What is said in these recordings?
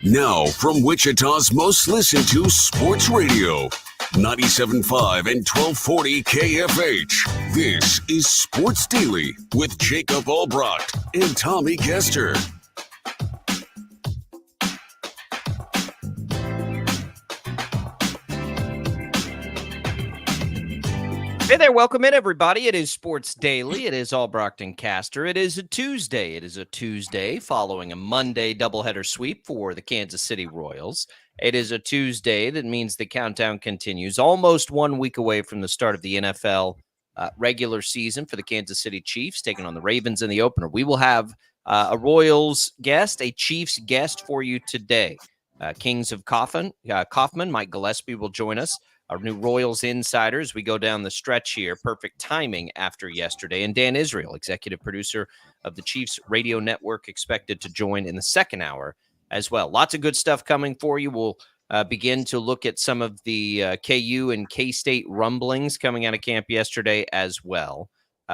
Now, from Wichita's most listened to sports radio, 97.5 and 1240 KFH. This is Sports Daily with Jacob Albrecht and Tommy Kester. Hey there, welcome in everybody. It is Sports Daily. It is Albrecht and Caster. It is a Tuesday. It is a Tuesday following a Monday doubleheader sweep for the Kansas City Royals. It is a Tuesday that means the countdown continues. Almost 1 week away from the start of the NFL regular season for the Kansas City Chiefs, taking on the Ravens in the opener. We will have a Royals guest, a Chiefs guest for you today. Kings of Kaufman, Mike Gillespie will join us. Our new Royals insider as we go down the stretch here. Perfect timing after yesterday. And Dan Israel, executive producer of the Chiefs Radio Network, expected to join in the second hour as well. Lots of good stuff coming for you. We'll begin to look at some of the KU and K-State rumblings coming out of camp yesterday as well.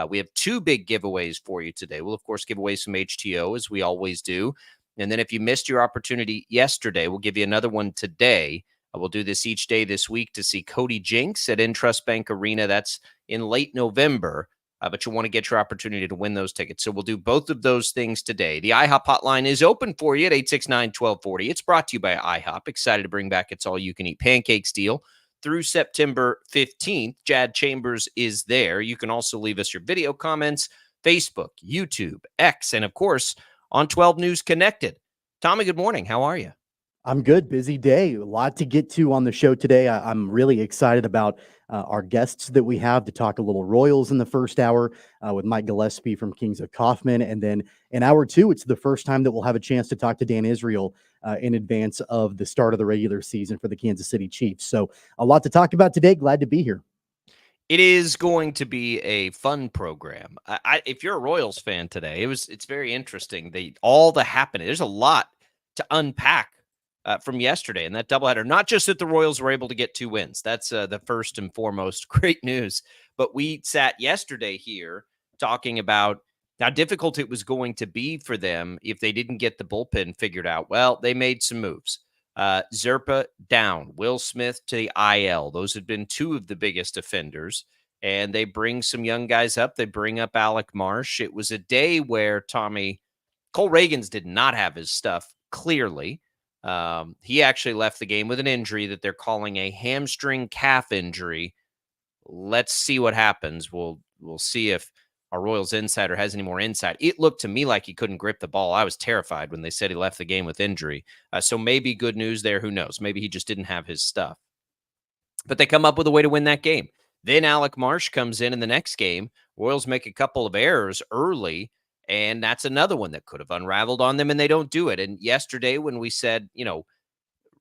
We have two big giveaways for you today. We'll, of course, give away some HTO as we always do. And then if you missed your opportunity yesterday, we'll give you another one today. We'll do this each day this week to see Cody Jinks at Intrust Bank Arena. That's in late November, but you'll want to get your opportunity to win those tickets. So we'll do both of those things today. The IHOP hotline is open for you at 869-1240. It's brought to you by IHOP. Excited to bring back its all-you-can-eat pancakes deal through September 15th. Jad Chambers is there. You can also leave us your video comments, Facebook, YouTube, X, and, of course, on 12 News Connected. Tommy, good morning. How are you? I'm good. Busy day. A lot to get to on the show today. I'm really excited about our guests that we have to talk a little Royals in the first hour with Mike Gillespie from Kings of Kaufman. And then in hour two, it's the first time that we'll have a chance to talk to Dan Israel in advance of the start of the regular season for the Kansas City Chiefs. So a lot to talk about today. Glad to be here. It is going to be a fun program. If you're a Royals fan today, it's very interesting. All the happening. There's a lot to unpack from yesterday and that doubleheader. Not just that the Royals were able to get 2 wins. That's the first and foremost great news. But we sat yesterday here talking about how difficult it was going to be for them if they didn't get the bullpen figured out. Well, they made some moves. Zerpa down, Will Smith to the IL. Those had been two of the biggest offenders. And they bring some young guys up. They bring up Alec Marsh. It was a day where Cole Reagans did not have his stuff clearly. He actually left the game with an injury that they're calling a hamstring calf injury. Let's see what happens. We'll see if our Royals insider has any more insight. It looked to me like he couldn't grip the ball. I was terrified when they said he left the game with injury. So maybe good news there. Who knows? Maybe he just didn't have his stuff. But they come up with a way to win that game. Then Alec Marsh comes in the next game. Royals make a couple of errors early. And that's another one that could have unraveled on them, and they don't do it. And yesterday when we said,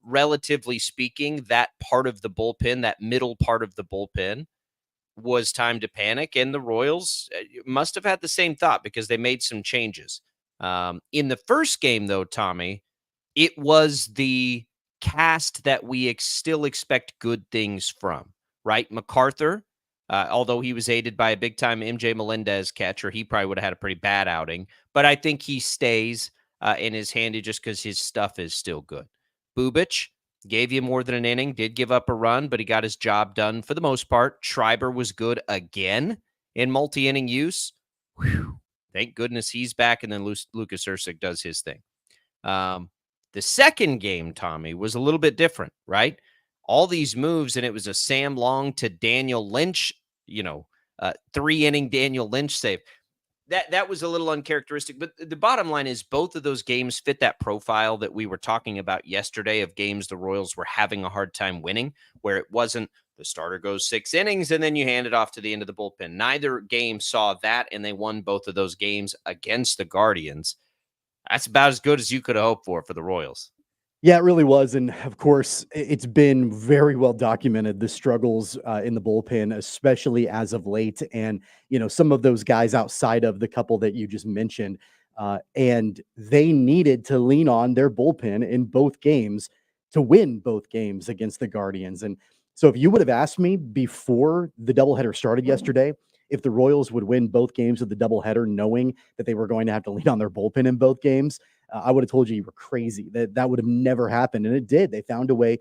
relatively speaking, that part of the bullpen, that middle part of the bullpen was time to panic, and the Royals must have had the same thought because they made some changes. In the first game, though, Tommy, it was the cast that we still expect good things from, right? MacArthur, although he was aided by a big-time MJ Melendez catcher, he probably would have had a pretty bad outing. But I think he stays in his handy just because his stuff is still good. Bubic gave you more than an inning, did give up a run, but he got his job done for the most part. Schreiber was good again in multi-inning use. Whew. Thank goodness he's back, and then Lucas Erceg does his thing. The second game, Tommy, was a little bit different, right? All these moves, and it was a Sam Long to Daniel Lynch, 3-inning Daniel Lynch save. That was a little uncharacteristic, but the bottom line is both of those games fit that profile that we were talking about yesterday of games the Royals were having a hard time winning, where it wasn't the starter goes 6 innings and then you hand it off to the end of the bullpen. Neither game saw that, and they won both of those games against the Guardians. That's about as good as you could have hoped for the Royals. Yeah, it really was. And of course, it's been very well documented, the struggles in the bullpen, especially as of late. And, some of those guys outside of the couple that you just mentioned, and they needed to lean on their bullpen in both games to win both games against the Guardians. And so if you would have asked me before the doubleheader started yesterday, if the Royals would win both games of the doubleheader, knowing that they were going to have to lean on their bullpen in both games, I would have told you were crazy. That would have never happened, and it did. They found a way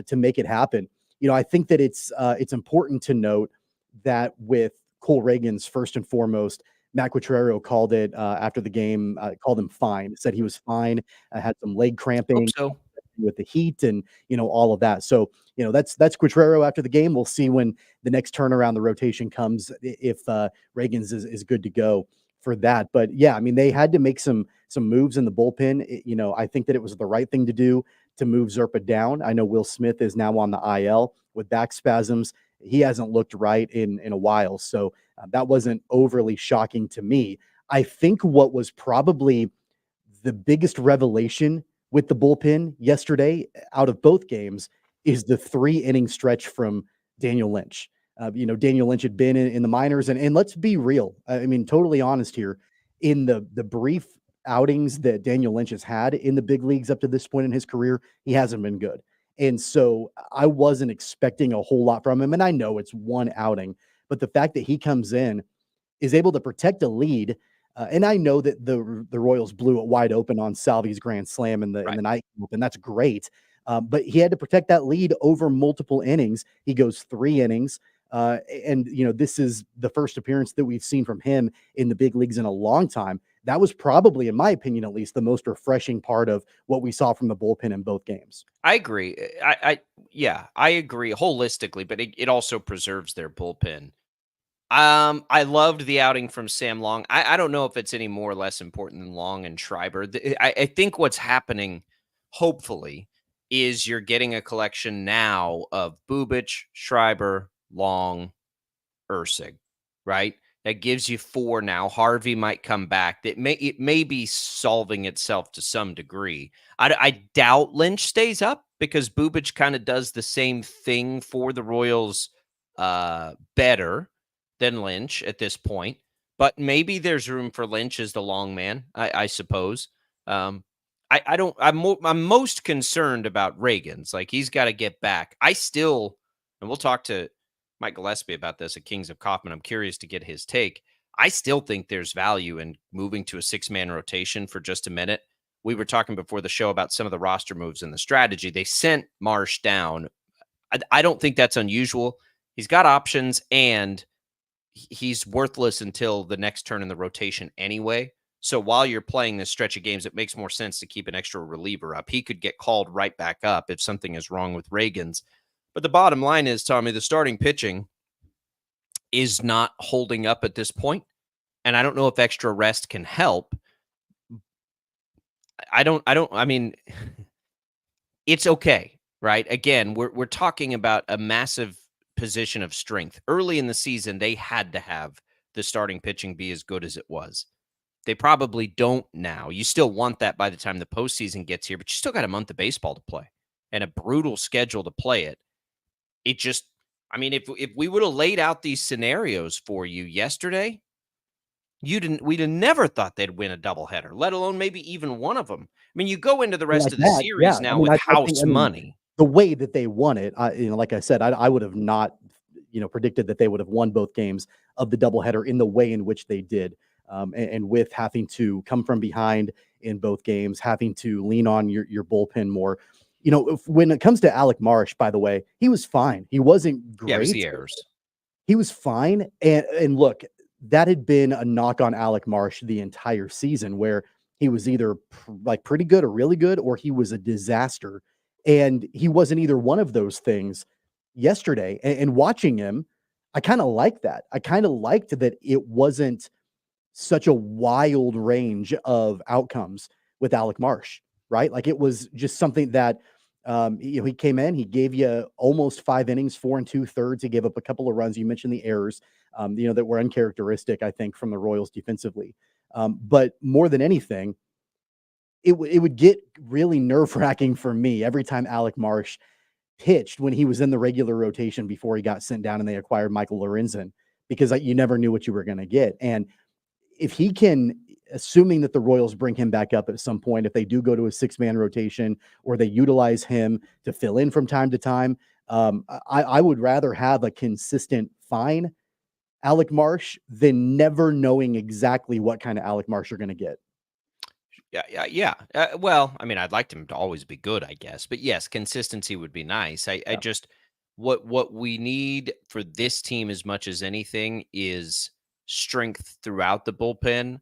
to make it happen. I think that it's important to note that with Cole Reagan's first and foremost, Matt Quatrero called it after the game, called him fine, said he was fine, had some leg Hope cramping so. with the heat and all of that. So that's Quatrero after the game. We'll see when the next turnaround the rotation comes if Reagan's is good to go for that. But yeah, I mean they had to make some moves in the bullpen. I think that it was the right thing to do to move Zerpa down. I know Will Smith is now on the IL with back spasms. He hasn't looked right in a while, so that wasn't overly shocking to me. I think what was probably the biggest revelation with the bullpen yesterday out of both games is the 3 inning stretch from Daniel Lynch. Daniel Lynch had been in the minors, and let's be real. I mean, totally honest here. In the brief outings that Daniel Lynch has had in the big leagues up to this point in his career, he hasn't been good. And so I wasn't expecting a whole lot from him. And I know it's one outing, but the fact that he comes in, is able to protect a lead. And I know that the Royals blew it wide open on Salvi's grand slam in the Right. night, and that's great. But he had to protect that lead over multiple innings. He goes 3 innings. And this is the first appearance that we've seen from him in the big leagues in a long time. That was probably, in my opinion, at least, the most refreshing part of what we saw from the bullpen in both games. I agree. I agree holistically, but it also preserves their bullpen. I loved the outing from Sam Long. I don't know if it's any more or less important than Long and Schreiber. I think what's happening, hopefully, is you're getting a collection now of Bubic, Schreiber, Long, Ursig, right? That gives you 4 now. Harvey might come back. It may be solving itself to some degree. I doubt Lynch stays up because Bubic kind of does the same thing for the Royals better than Lynch at this point. But maybe there's room for Lynch as the long man, I suppose. I don't. I'm most concerned about Reagan's. Like he's got to get back. And we'll talk to Mike Gillespie about this at Kings of Kaufman. I'm curious to get his take. I still think there's value in moving to a 6-man rotation for just a minute. We were talking before the show about some of the roster moves and the strategy. They sent Marsh down. I don't think that's unusual. He's got options, and he's worthless until the next turn in the rotation anyway. So while you're playing this stretch of games, it makes more sense to keep an extra reliever up. He could get called right back up if something is wrong with Reagan's. But the bottom line is, Tommy, the starting pitching is not holding up at this point. And I don't know if extra rest can help. I mean, it's okay, right? Again, we're talking about a massive position of strength. Early in the season, they had to have the starting pitching be as good as it was. They probably don't now. You still want that by the time the postseason gets here, but you still got a month of baseball to play and a brutal schedule to play it. It just, I mean, if we would have laid out these scenarios for you yesterday, we'd have never thought they'd win a doubleheader, let alone maybe even one of them. I mean, you go into the rest of the series now with house money. The way that they won it, like I said, I would have not, predicted that they would have won both games of the doubleheader in the way in which they did. And with having to come from behind in both games, having to lean on your bullpen more. When it comes to Alec Marsh, by the way, he was fine. He wasn't great. Yeah, it was the errors. He was fine. And look, that had been a knock on Alec Marsh the entire season, where he was either pretty good or really good, or he was a disaster. And he wasn't either one of those things yesterday. And watching him, I kind of liked that. I kind of liked that it wasn't such a wild range of outcomes with Alec Marsh, right? Like it was just something that, he came in, he gave you almost 5 innings, 4 2/3. He gave up a couple of runs. You mentioned the errors, that were uncharacteristic, I think, from the Royals defensively. But more than anything, it would get really nerve-wracking for me every time Alec Marsh pitched when he was in the regular rotation before he got sent down and they acquired Michael Lorenzen, because you never knew what you were going to get. And if he can, assuming that the Royals bring him back up at some point, if they do go to a 6-man rotation or they utilize him to fill in from time to time, I would rather have a consistent fine Alec Marsh than never knowing exactly what kind of Alec Marsh you're going to get. Yeah. Well, I mean, I'd like them to always be good, I guess. But yes, consistency would be nice. I Yeah. just what we need for this team as much as anything is strength throughout the bullpen.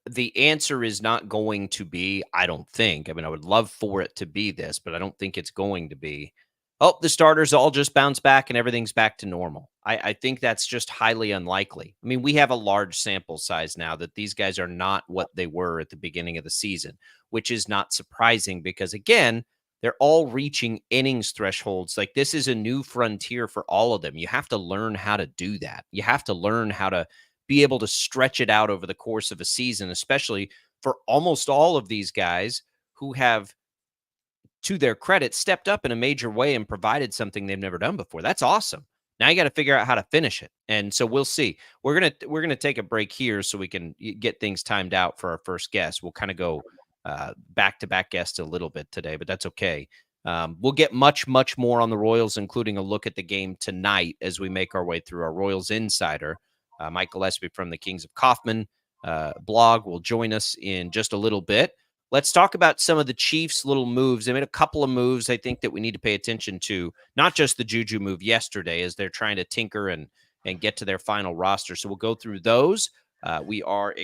The answer is not going to be, I don't think. I mean, I would love for it to be this, but I don't think it's going to be. Oh, the starters all just bounce back and everything's back to normal. I think that's just highly unlikely. I mean, we have a large sample size now that these guys are not what they were at the beginning of the season, which is not surprising because, again, they're all reaching innings thresholds. Like, this is a new frontier for all of them. You have to learn how to do that. You have to learn how to be able to stretch it out over the course of a season, especially for almost all of these guys who have, to their credit, stepped up in a major way and provided something they've never done before. That's awesome. Now you got to figure out how to finish it. And so we'll see. We're going to take a break here so we can get things timed out for our first guest. We'll kind of go back-to-back guests a little bit today, but that's okay. We'll get much more on the Royals, including a look at the game tonight as we make our way through our Royals Insider. Mike Gillespie from the Kings of Kaufman blog will join us in just a little bit. Let's talk about some of the Chiefs' little moves. They made a couple of moves I think that we need to pay attention to, not just the Juju move yesterday as they're trying to tinker and get to their final roster. So we'll go through those. We are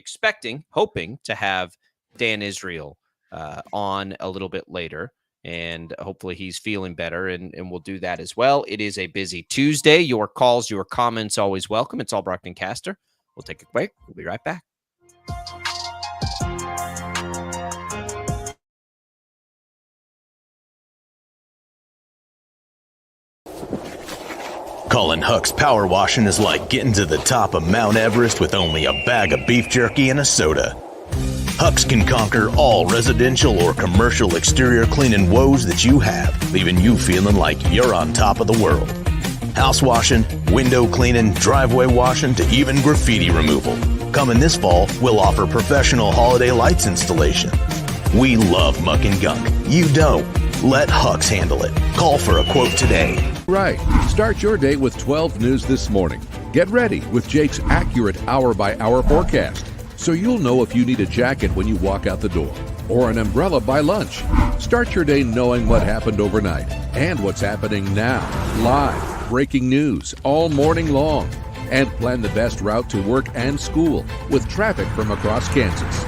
hoping to have Dan Israel on a little bit later, and hopefully he's feeling better, and we'll do that as well. It is a busy Tuesday. Your calls, your comments, always welcome. It's Albrocht and Caster. We'll take a break. We'll be right back. Colin Huck's power washing is like getting to the top of Mount Everest with only a bag of beef jerky and a soda. Huck's can conquer all residential or commercial exterior cleaning woes that you have, leaving you feeling like you're on top of the world. House washing, window cleaning, driveway washing, to even graffiti removal. Coming this fall, we'll offer professional holiday lights installation. We love muck and gunk. You don't. Let Huck's handle it. Call for a quote today. Right. Start your day with 12 News This Morning. Get ready with Jake's accurate hour-by-hour forecast, so you'll know if you need a jacket when you walk out the door or an umbrella by lunch. Start your day knowing what happened overnight and what's happening now. Live, breaking news all morning long. And plan the best route to work and school with traffic from across Kansas.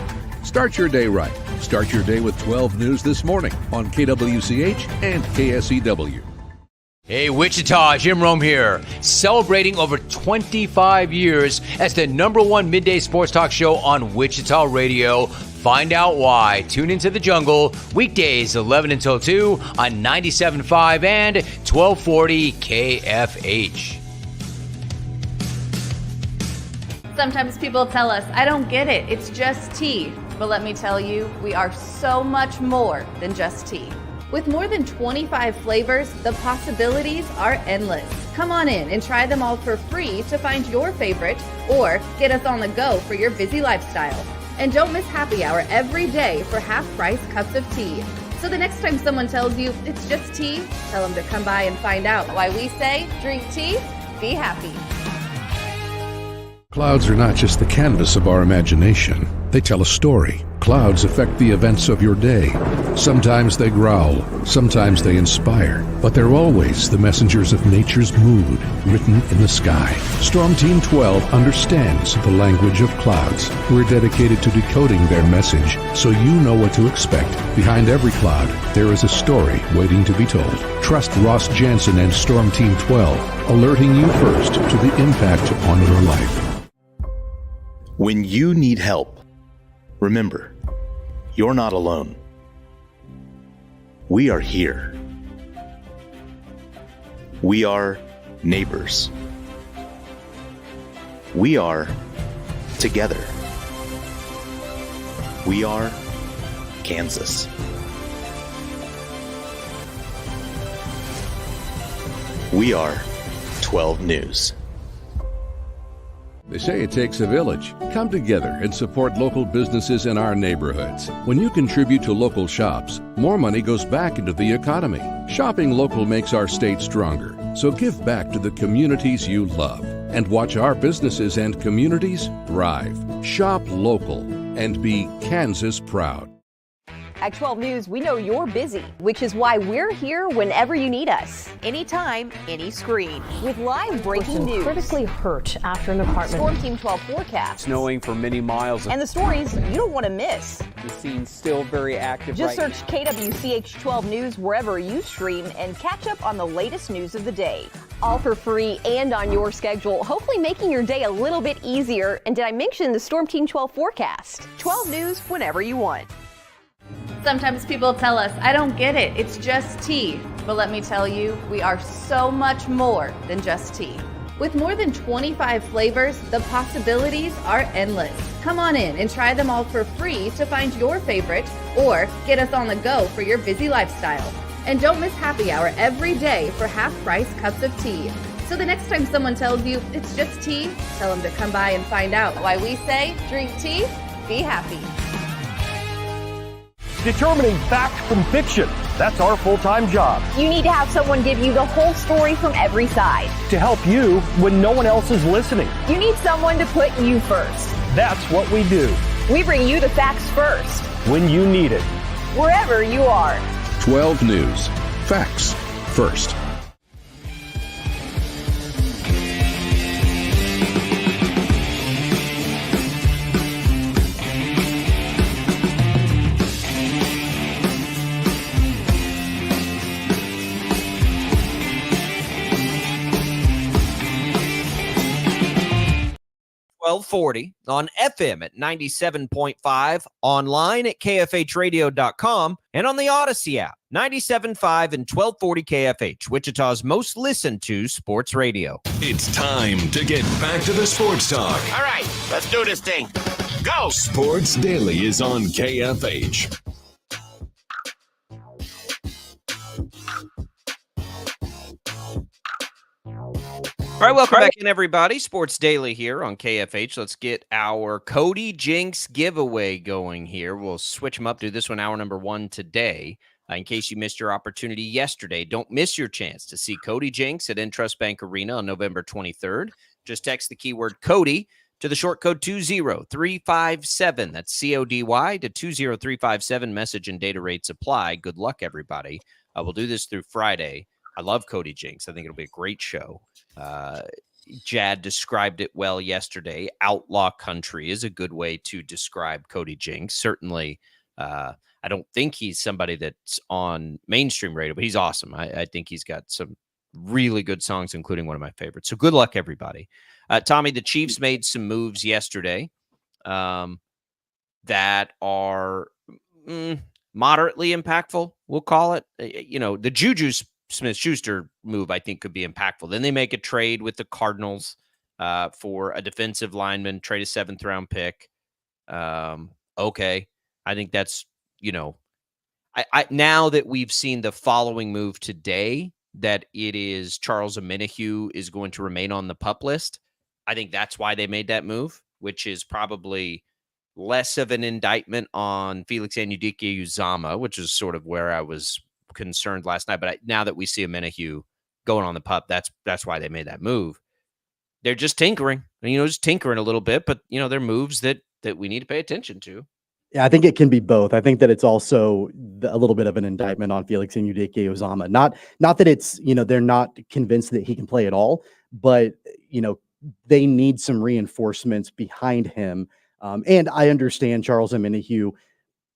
Start your day right. Start your day with 12 News This Morning on KWCH and KSEW. Hey, Wichita, Jim Rome here, celebrating over 25 years as the #1 midday sports talk show on Wichita Radio. Find out why. Tune into The Jungle, weekdays 11 until 2 on 97.5 and 1240 KFH. Sometimes people tell us, I don't get it, it's just tea. But let me tell you, we are so much more than just tea. With more than 25 flavors, the possibilities are endless. Come on in and try them all for free to find your favorite or get us on the go for your busy lifestyle. And don't miss happy hour every day for half-price cups of tea. So the next time someone tells you it's just tea, tell them to come by and find out why we say drink tea, be happy. Clouds are not just the canvas of our imagination. They tell a story. Clouds affect the events of your day. Sometimes they growl, sometimes they inspire, but they're always the messengers of nature's mood written in the sky. Storm Team 12 understands the language of clouds. We're dedicated to decoding their message so you know what to expect. Behind every cloud, there is a story waiting to be told. Trust Ross Jansen and Storm Team 12, alerting you first to the impact on your life. When you need help, remember, you're not alone. We are here. We are neighbors. We are together. We are Kansas. We are 12 News. They say it takes a village. Come together and support local businesses in our neighborhoods. When you contribute to local shops, more money goes back into the economy. Shopping local makes our state stronger. So give back to the communities you love and watch our businesses and communities thrive. Shop local. and be Kansas proud. At 12 News, we know you're busy, which is why we're here whenever you need us. Anytime, any screen. With live breaking news. Critically hurt after an apartment. Storm Team 12 forecast. Snowing for many miles. And the stories you don't want to miss. The scene's still very active. Just search KWCH 12 News wherever you stream and catch up on the latest news of the day. All for free and on your schedule, hopefully making your day a little bit easier. And did I mention the Storm Team 12 forecast? 12 News whenever you want. Sometimes people tell us, I don't get it, it's just tea. But let me tell you, we are so much more than just tea. With more than 25 flavors, the possibilities are endless. Come on in and try them all for free to find your favorite or get us on the go for your busy lifestyle. And don't miss happy hour every day for half-price cups of tea. So the next time someone tells you it's just tea, tell them to come by and find out why we say drink tea, be happy. Determining fact from fiction. That's our full-time job. You need to have someone give you the whole story from every side. To help you when no one else is listening. You need someone to put you first. That's what we do. We bring you the facts first. When you need it. Wherever you are. 12 News. Facts first. .40 on FM at 97.5, online at kfhradio.com, and on the Odyssey app, 97.5 and 1240 KFH, Wichita's most listened to sports radio. It's time to get back to the sports talk. All right, let's do this thing. Go! Sports Daily is on KFH. All right, welcome back in, everybody. Sports Daily here on KFH. Let's get our Cody Jinks giveaway going here. We'll switch them up, do this one hour number 1 today. In case you missed your opportunity yesterday, don't miss your chance to see Cody Jinks at Entrust Bank Arena on November 23rd. Just text the keyword Cody to the short code 20357. That's CODY to 20357. Message and data rates apply. Good luck, everybody. We'll do this through Friday. I love Cody Jinks. I think it'll be a great show. Jad described it well yesterday. Outlaw country is a good way to describe Cody Jinks. Certainly, I don't think he's somebody that's on mainstream radio, but he's awesome. I think he's got some really good songs, including one of my favorites. So good luck, everybody. Tommy, the Chiefs made some moves yesterday that are moderately impactful, we'll call it. The Juju Smith-Schuster move, I think, could be impactful. Then they make a trade with the Cardinals for a defensive lineman, trade a 7th-round pick. Okay. I think that's, I now that we've seen the following move today, that it is Charles Omenihu is going to remain on the PUP list, I think that's why they made that move, which is probably less of an indictment on Felix Anudike-Uzomah, which is sort of where I was concerned last night. But now that we see Omenihu going on the PUP, that's why they made that move. They're just tinkering, just tinkering a little bit, but they're moves that we need to pay attention to. Yeah, I think it can be both. I think that it's also a little bit of an indictment on Felix Anudike-Uzomah. Not that it's, they're not convinced that he can play at all, but, they need some reinforcements behind him. And I understand Charles Omenihu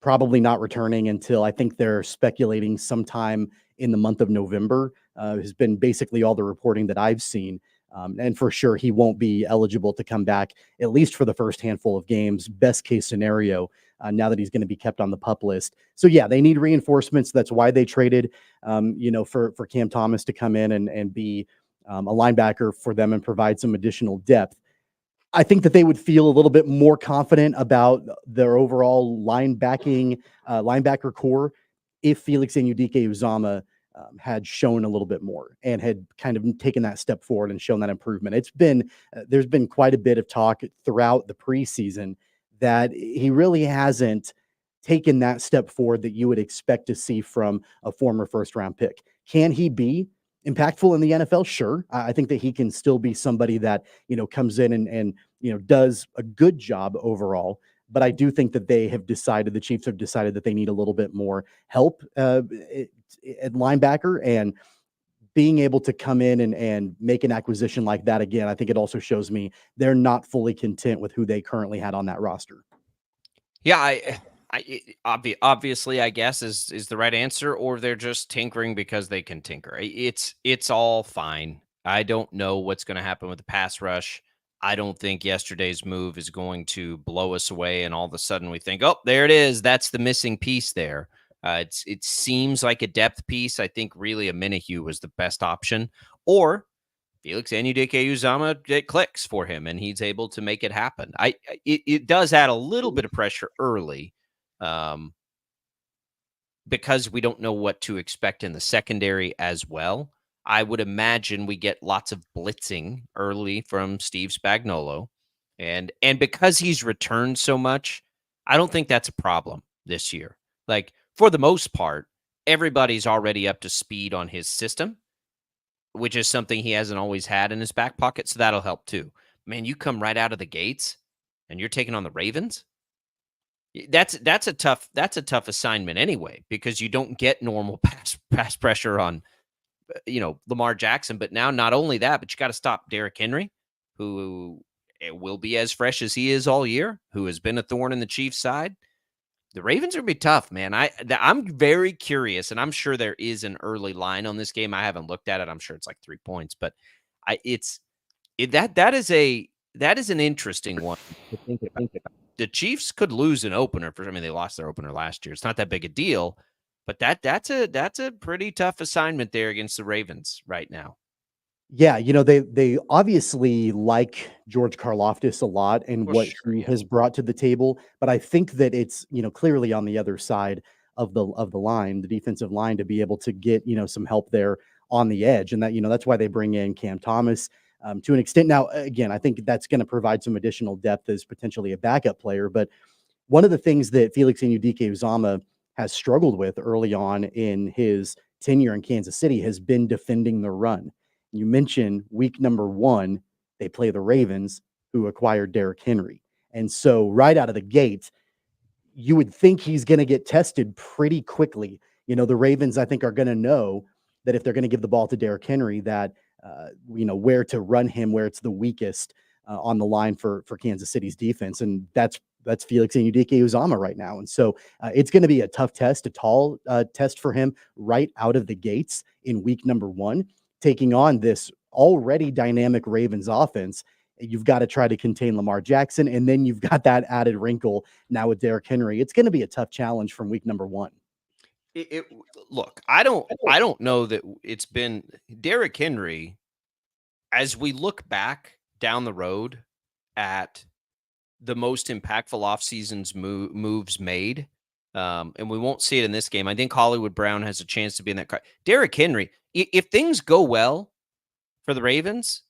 probably not returning until, I think they're speculating sometime in the month of November, has been basically all the reporting that I've seen. And for sure, he won't be eligible to come back, at least for the first handful of games, best case scenario, now that he's going to be kept on the PUP list. So yeah, they need reinforcements. That's why they traded, for Cam Thomas to come in and be a linebacker for them and provide some additional depth. I think that they would feel a little bit more confident about their overall linebacker core if Felix Anudike-Uzomah had shown a little bit more and had kind of taken that step forward and shown that improvement. It's been there's been quite a bit of talk throughout the preseason that he really hasn't taken that step forward that you would expect to see from a former first-round pick. Can he be impactful in the NFL? Sure. I think that he can still be somebody that, comes in and does a good job overall. but I do think that the Chiefs have decided that they need a little bit more help at linebacker, and being able to come in and make an acquisition like that again, I think it also shows me they're not fully content with who they currently had on that roster. Yeah, obviously, I guess is the right answer, or they're just tinkering because they can tinker. It's all fine. I don't know what's going to happen with the pass rush. I don't think yesterday's move is going to blow us away, and all of a sudden we think, oh, there it is. That's the missing piece there. It seems like a depth piece. I think really a Minihue was the best option, or Felix Anudike-Uzomah, it clicks for him and he's able to make it happen. It does add a little bit of pressure early, because we don't know what to expect in the secondary as well. I would imagine we get lots of blitzing early from Steve Spagnuolo, and because he's returned so much, I don't think that's a problem this year. Like, for the most part, everybody's already up to speed on his system, which is something he hasn't always had in his back pocket. So that'll help too. Man, you come right out of the gates and you're taking on the Ravens. That's a tough assignment anyway, because you don't get normal pass pressure on, Lamar Jackson. But now not only that, but you got to stop Derrick Henry, who will be as fresh as he is all year, who has been a thorn in the Chiefs' side. The Ravens are going to be tough, man. I'm very curious, and I'm sure there is an early line on this game. I haven't looked at it. I'm sure it's like 3 points, but that is an interesting one to think about. The Chiefs could lose an opener they lost their opener last year. It's not that big a deal, but that's a pretty tough assignment there against the Ravens right now. Yeah, they obviously like George Karlaftis a lot and what he has brought to the table, but I think that it's, clearly on the other side of the line, the defensive line, to be able to get, some help there on the edge, and that, that's why they bring in Cam Thomas to an extent. Now, again, I think that's going to provide some additional depth as potentially a backup player, but one of the things that Felix Anudike-Uzomah has struggled with early on in his tenure in Kansas City has been defending the run. You mentioned week number 1, they play the Ravens, who acquired Derrick Henry. And so right out of the gate, you would think he's going to get tested pretty quickly. The Ravens, I think, are going to know that if they're going to give the ball to Derrick Henry, that, where to run him, where it's the weakest on the line for Kansas City's defense. And that's Felix Anudike-Uzomah right now. And so it's going to be a tough test, a tall test for him right out of the gates in week number 1. Taking on this already dynamic Ravens offense, you've got to try to contain Lamar Jackson, and then you've got that added wrinkle now with Derrick Henry. It's going to be a tough challenge from week number 1. Look, I don't know that it's been Derrick Henry. As we look back down the road at the most impactful offseasons moves made, and we won't see it in this game. I think Hollywood Brown has a chance to be in that car. Derrick Henry, if things go well for the Ravens,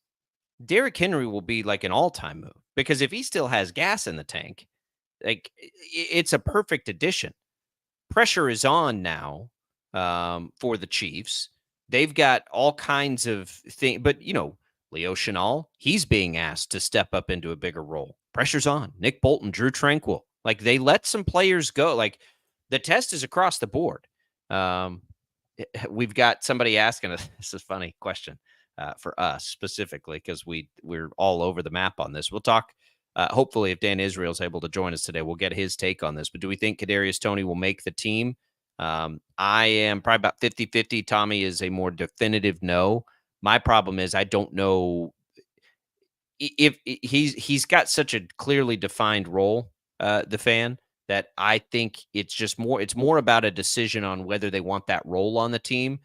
Derrick Henry will be like an all-time move, because if he still has gas in the tank, like, it's a perfect addition. Pressure is on now for the Chiefs. They've got all kinds of things, but Leo Chenal, he's being asked to step up into a bigger role. Pressure's on. Nick Bolton, Drew Tranquill, like, they let some players go. Like, the test is across the board. We've got somebody asking us, this is a funny question for us specifically, because we're all over the map on this. We'll talk, hopefully, if Dan Israel's able to join us today, we'll get his take on this. But do we think Kadarius Toney will make the team? I am probably about 50-50. Tommy is a more definitive no. My problem is I don't know if he's got such a clearly defined role, the fan, that I think it's more about a decision on whether they want that role on the team.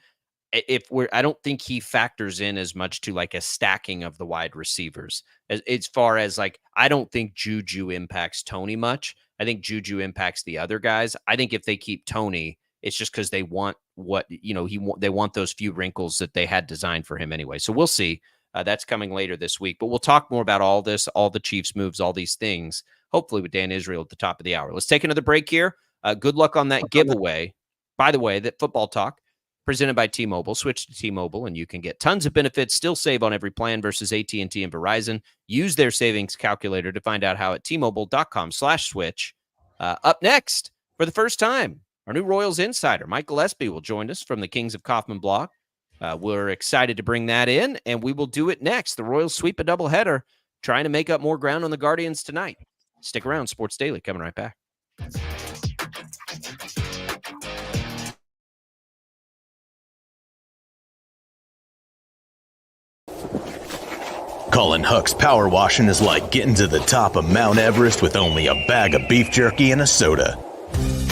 I don't think he factors in as much to like a stacking of the wide receivers as far as like, I don't think Juju impacts Toney much. I think Juju impacts the other guys. I think if they keep Toney, it's just because they want they want those few wrinkles that they had designed for him anyway. So we'll see. That's coming later this week, but we'll talk more about all this, all the Chiefs moves, all these things, hopefully with Dan Israel at the top of the hour. Let's take another break here. Good luck on that giveaway. By the way, that Football Talk presented by T-Mobile. Switch to T-Mobile and you can get tons of benefits, still save on every plan versus AT&T and Verizon. Use their savings calculator to find out how at T-Mobile.com/switch. Up next, for the first time, our new Royals insider, Mike Gillespie, will join us from the Kings of Kaufman blog. We're excited to bring that in, and we will do it next. The Royals sweep a doubleheader, trying to make up more ground on the Guardians tonight. Stick around. Sports Daily coming right back. Colin Huck's power washing is like getting to the top of Mount Everest with only a bag of beef jerky and a soda.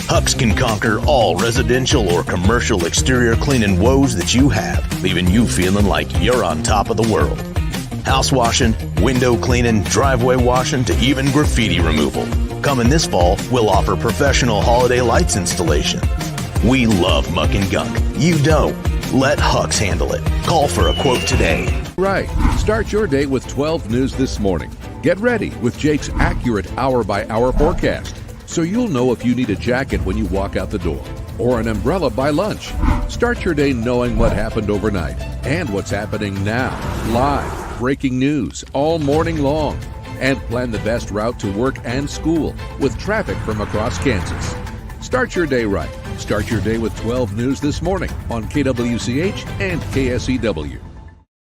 Huck's can conquer all residential or commercial exterior cleaning woes that you have, leaving you feeling like you're on top of the world. House washing, window cleaning, driveway washing, to even graffiti removal. Coming this fall, we'll offer professional holiday lights installation. We love muck and gunk. You don't. Let Huck's handle it. Call for a quote today. Right. Start your day with 12 News this morning. Get ready with Jake's accurate hour-by-hour forecast, so you'll know if you need a jacket when you walk out the door or an umbrella by lunch. Start your day knowing what happened overnight and what's happening now. Live, breaking news all morning long. And plan the best route to work and school with traffic from across Kansas. Start your day right. Start your day with 12 News this morning on KWCH and KSEW.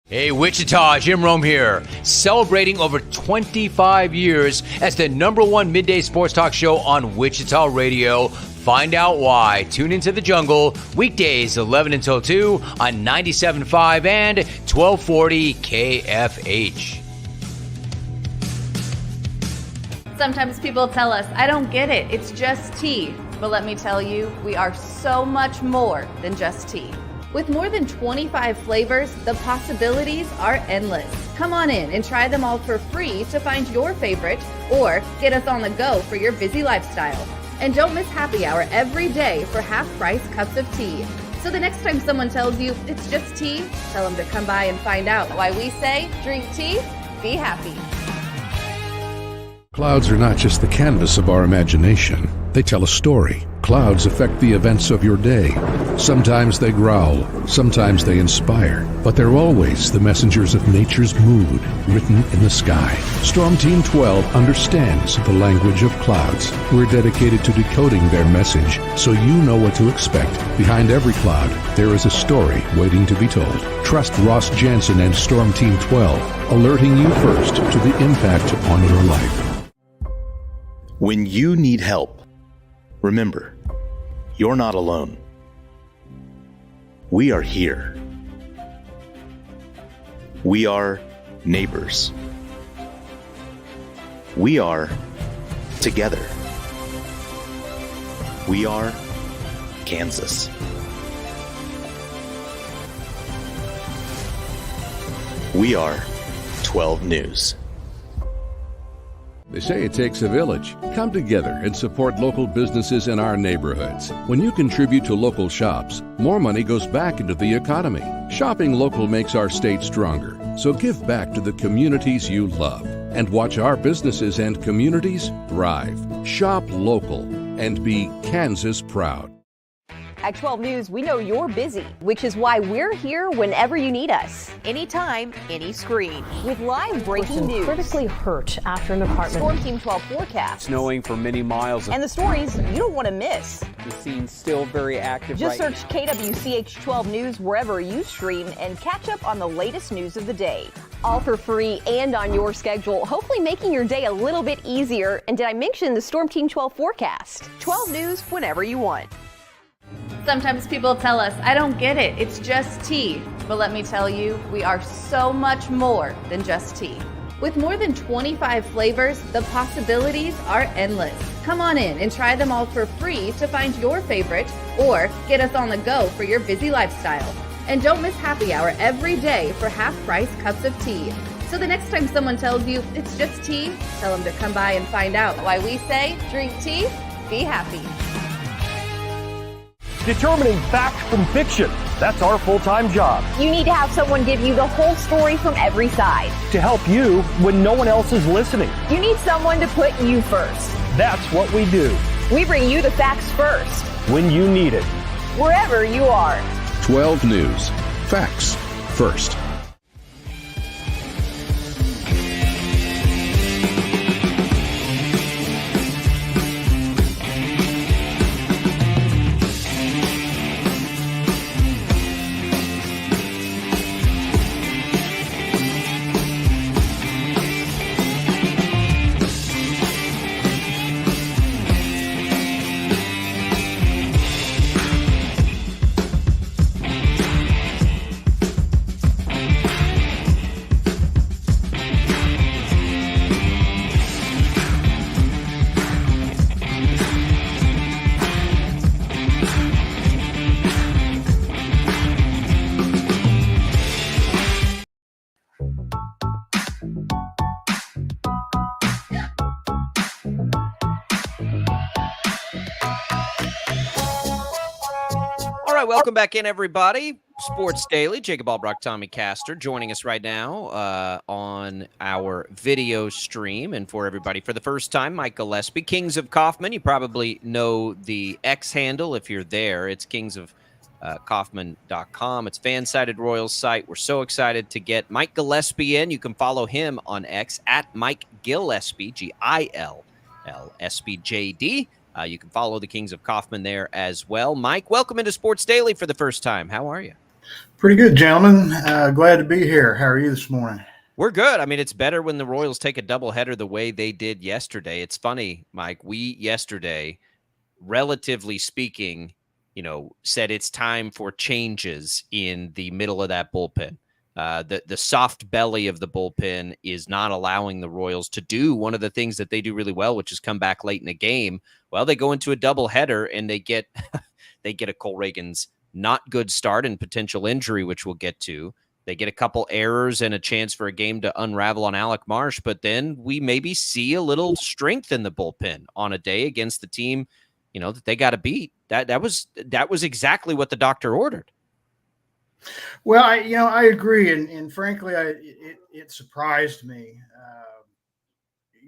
Hey, Wichita, Jim Rome here, celebrating over 25 years as the #1 midday sports talk show on Wichita Radio. Find out why. Tune into The Jungle, weekdays 11 until 2 on 97.5 and 1240 KFH. Sometimes people tell us, I don't get it, it's just tea. But let me tell you, we are so much more than just tea. With more than 25 flavors, the possibilities are endless. Come on in and try them all for free to find your favorite or get us on the go for your busy lifestyle. And don't miss happy hour every day for half-price cups of tea. So the next time someone tells you it's just tea, tell them to come by and find out why we say, drink tea, be happy. Clouds are not just the canvas of our imagination. They tell a story. Clouds affect the events of your day. Sometimes they growl, sometimes they inspire, but they're always the messengers of nature's mood written in the sky. Storm Team 12 understands the language of clouds. We're dedicated to decoding their message so you know what to expect. Behind every cloud, there is a story waiting to be told. Trust Ross Jansen and Storm Team 12, alerting you first to the impact on your life. When you need help, remember, you're not alone. We are here. We are neighbors. We are together. We are Kansas. We are 12 News. They say it takes a village. Come together and support local businesses in our neighborhoods. When you contribute to local shops, more money goes back into the economy. Shopping local makes our state stronger. So give back to the communities you love and watch our businesses and communities thrive. Shop local and be Kansas proud. At 12 News, we know you're busy, which is why we're here whenever you need us. Anytime, any screen. With live breaking news. Critically hurt after an apartment. Storm Team 12 forecast. Snowing for many miles. And the stories you don't want to miss. The scene's still very active. Just right search KWCH 12 News wherever you stream and catch up on the latest news of the day. All for free and on your schedule, hopefully making your day a little bit easier. And did I mention the Storm Team 12 forecast? 12 News whenever you want. Sometimes people tell us, I don't get it, it's just tea. But let me tell you, we are so much more than just tea. With more than 25 flavors, the possibilities are endless. Come on in and try them all for free to find your favorite or get us on the go for your busy lifestyle. And don't miss happy hour every day for half-price cups of tea. So the next time someone tells you it's just tea, tell them to come by and find out why we say, drink tea, be happy. Determining fact from fiction. That's our full-time job. You need to have someone give you the whole story from every side. To help you when no one else is listening. You need someone to put you first. That's what we do. We bring you the facts first. When you need it. Wherever you are. 12 News. Facts first. All right, welcome back in, everybody. Sports Daily, Jacob Albrock, Tommy Castor, joining us right now on our video stream. And for everybody, for the first time, Mike Gillespie, Kings of Kaufman. You probably know the X handle if you're there. It's kingsofkaufman.com. It's fan-sided Royals site. We're so excited to get Mike Gillespie in. You can follow him on X at Mike Gillespie, GILLSPJD. You can follow the Kings of Kaufman there as well. Mike, welcome into Sports Daily for the first time. How are you? Pretty good, gentlemen. Glad to be here. How are you this morning? We're good. I mean, it's better when the Royals take a doubleheader the way they did yesterday. It's funny, Mike. We yesterday, relatively speaking, said it's time for changes in the middle of that bullpen. The soft belly of the bullpen is not allowing the Royals to do one of the things that they do really well, which is come back late in a game. Well, they go into a doubleheader and they get a Cole Reagans not good start and potential injury, which we'll get to. They get a couple errors and a chance for a game to unravel on Alec Marsh, but then we maybe see a little strength in the bullpen on a day against the team, that they got to beat. That was exactly what the doctor ordered. Well, I agree, and frankly, it surprised me.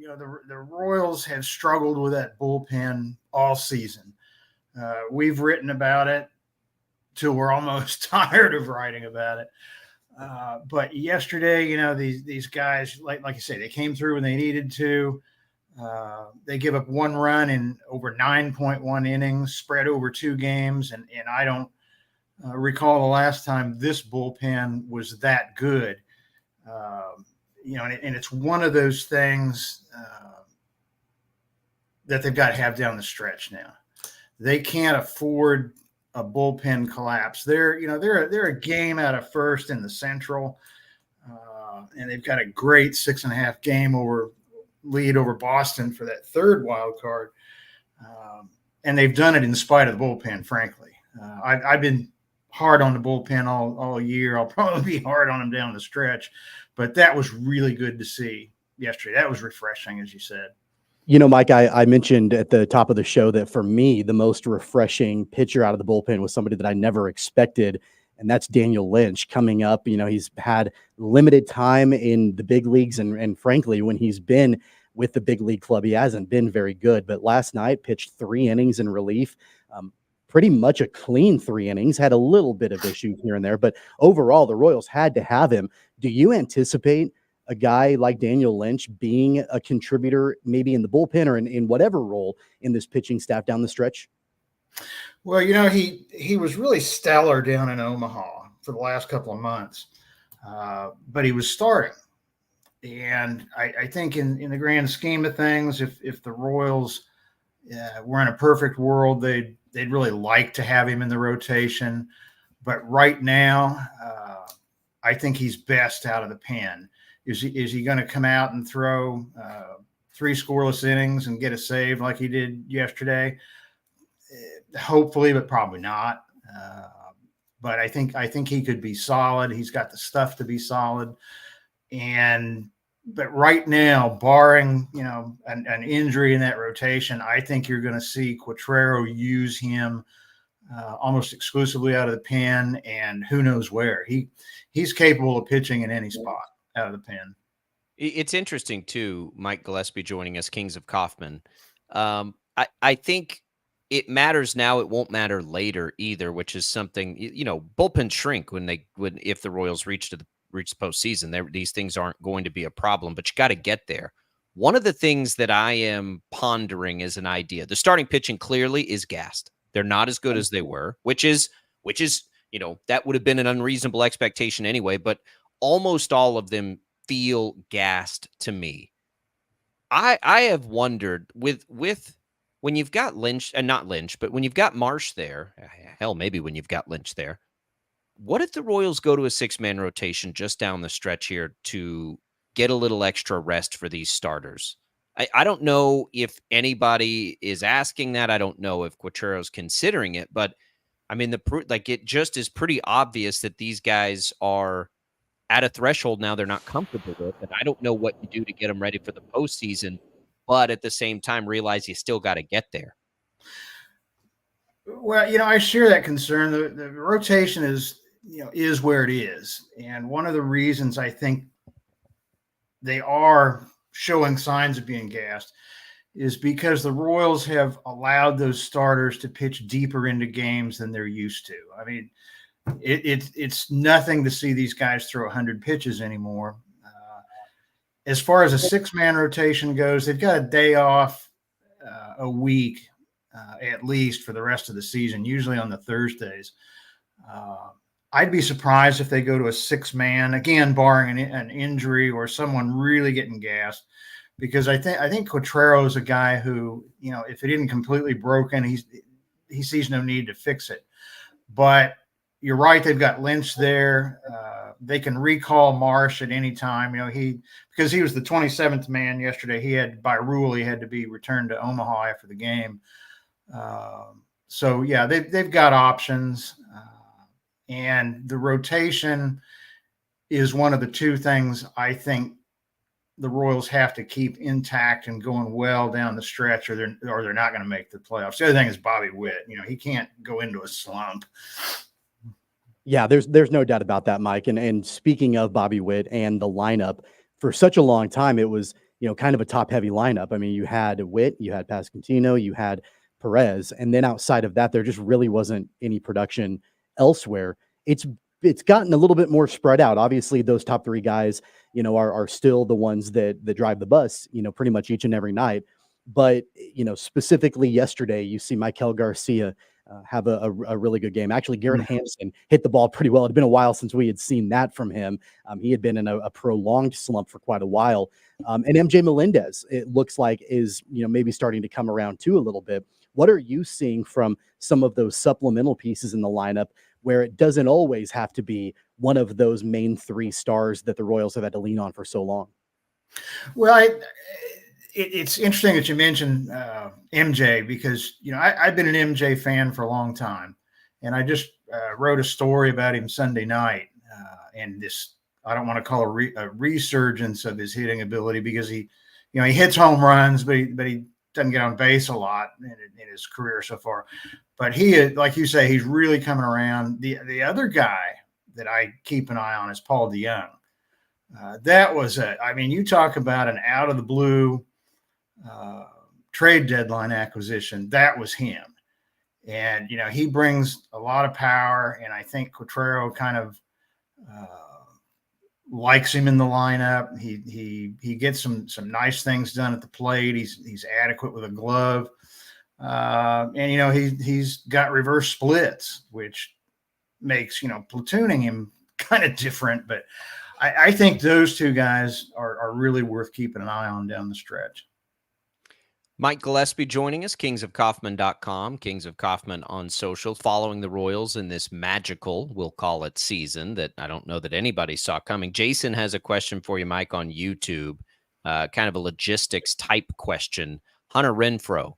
The Royals have struggled with that bullpen all season. We've written about it till we're almost tired of writing about it. But yesterday, these guys, like you say, they came through when they needed to. They give up one run in over 9.1 innings, spread over 2 games, and I don't recall the last time this bullpen was that good. And it's one of those things that they've got to have down the stretch now. They can't afford a bullpen collapse. They're a game out of first in the Central, and they've got a great 6.5 game lead over Boston for that third wild card. And they've done it in spite of the bullpen, frankly. I've been hard on the bullpen all year. I'll probably be hard on them down the stretch, but that was really good to see yesterday. That was refreshing, as you said. Mike, I mentioned at the top of the show that for me, the most refreshing pitcher out of the bullpen was somebody that I never expected, and that's Daniel Lynch coming up. He's had limited time in the big leagues, and frankly, when he's been with the big league club, he hasn't been very good. But last night, pitched 3 innings in relief. Pretty much a clean 3 innings, had a little bit of issues here and there, but overall the Royals had to have him. Do you anticipate a guy like Daniel Lynch being a contributor maybe in the bullpen or in whatever role in this pitching staff down the stretch? Well, he was really stellar down in Omaha for the last couple of months, but he was starting. And I think in the grand scheme of things, if the Royals were in a perfect world, they'd really like to have him in the rotation. But right now, I think he's best out of the pen. Is he going to come out and throw 3 scoreless innings and get a save like he did yesterday? Hopefully, but probably not. But I think he could be solid. He's got the stuff to be solid. But right now, barring an injury in that rotation, I think you're going to see Quatraro use him almost exclusively out of the pen, and who knows where. He's capable of pitching in any spot out of the pen. It's interesting too, Mike Gillespie joining us, Kings of Kaufman. I think it matters now. It won't matter later either, which is something, bullpens shrink if the Royals reach the postseason. These things aren't going to be a problem, but you got to get there. One of the things that I am pondering as an idea, the starting pitching clearly is gassed. They're not as good as they were, which is, that would have been an unreasonable expectation anyway, but almost all of them feel gassed to me. I have wondered with when you've got Lynch, and not Lynch, but when you've got Marsh there, hell, maybe when you've got Lynch there, what if the Royals go to a 6-man rotation just down the stretch here to get a little extra rest for these starters? I don't know if anybody is asking that. I don't know if Quatrero's considering it, but I mean, it just is pretty obvious that these guys are at a threshold now they're not comfortable with, and I don't know what you do to get them ready for the postseason, but at the same time, realize you still got to get there. Well, I share that concern. The rotation is where it is, and one of the reasons I think they are showing signs of being gassed is because the Royals have allowed those starters to pitch deeper into games than they're used to. I mean, it's nothing to see these guys throw 100 pitches anymore. As far as a 6-man rotation goes, they've got a day off a week at least for the rest of the season, usually on the Thursdays. I'd be surprised if they go to a 6-man, again, barring an injury or someone really getting gassed, because I think Quatrero is a guy who, if it isn't completely broken, he sees no need to fix it. But you're right, they've got Lynch there. They can recall Marsh at any time. Because he was the 27th man yesterday. By rule, he had to be returned to Omaha after the game. So yeah, they've got options. And the rotation is one of the two things I think the Royals have to keep intact and going well down the stretch, or they're not going to make the playoffs. The other thing is Bobby Witt. He can't go into a slump. Yeah, there's no doubt about that, Mike. And speaking of Bobby Witt and the lineup, for such a long time, it was, kind of a top-heavy lineup. I mean, you had Witt, you had Pasquantino, you had Perez, and then outside of that, there just really wasn't any production elsewhere. It's gotten a little bit more spread out. Obviously, those top 3 guys, are still the ones that drive the bus, pretty much each and every night. But, specifically yesterday, you see Michael Garcia have a really good game. Actually, Garrett Hampson hit the ball pretty well. It had been a while since we had seen that from him. He had been in a prolonged slump for quite a while. And MJ Melendez, it looks like, is maybe starting to come around too a little bit. What are you seeing from some of those supplemental pieces in the lineup where it doesn't always have to be one of those main 3 stars that the Royals have had to lean on for so long? Well, it's interesting that you mentioned MJ, because, I've been an MJ fan for a long time, and I just wrote a story about him Sunday night, and this, I don't want to call a resurgence of his hitting ability, because he hits home runs, but he doesn't get on base a lot in his career so far. But he, like you say, he's really coming around. The other guy that I keep an eye on is Paul DeJong. That was you talk about an out of the blue trade deadline acquisition. That was him. And, he brings a lot of power, and I think Quatrero kind of likes him in the lineup. He gets some nice things done at the plate. He's adequate with a glove. And, he's got reverse splits, which makes, platooning him kind of different. But I think those 2 guys are really worth keeping an eye on down the stretch. Mike Gillespie joining us, kingsofkaufman.com, Kings of Kaufman on social, following the Royals in this magical, we'll call it, season that I don't know that anybody saw coming. Jason has a question for you, Mike, on YouTube, kind of a logistics type question. Hunter Renfroe,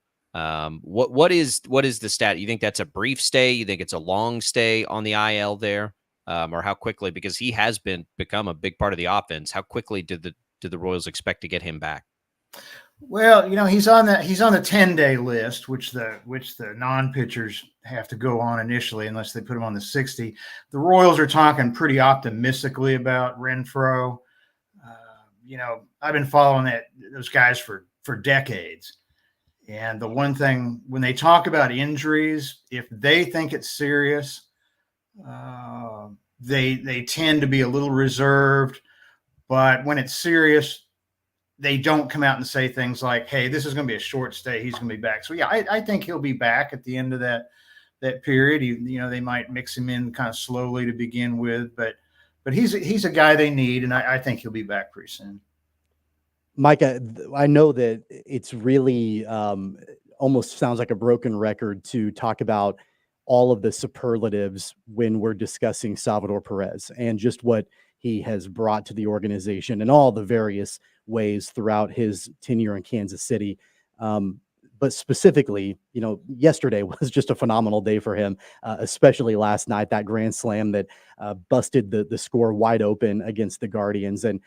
what is the stat? You think that's a brief stay? You think it's a long stay on the IL there? Or how quickly, because he has become a big part of the offense, how quickly did the Royals expect to get him back? Well, he's on the 10-day list, which the non-pitchers have to go on initially unless they put him on the 60. The Royals are talking pretty optimistically about Renfroe. I've been following those guys for decades, And the one thing, when they talk about injuries, if they think it's serious, they tend to be a little reserved. But when it's serious, they don't come out and say things like, hey, this is going to be a short stay. He's going to be back. So, yeah, I think he'll be back at the end of that period. They might mix him in kind of slowly to begin with. But he's a guy they need, and I think he'll be back pretty soon. Mike, I know that it's really almost sounds like a broken record to talk about all of the superlatives when we're discussing Salvador Perez and just what he has brought to the organization in all the various ways throughout his tenure in Kansas City. But specifically, yesterday was just a phenomenal day for him, especially last night, that grand slam that busted the score wide open against the Guardians. And,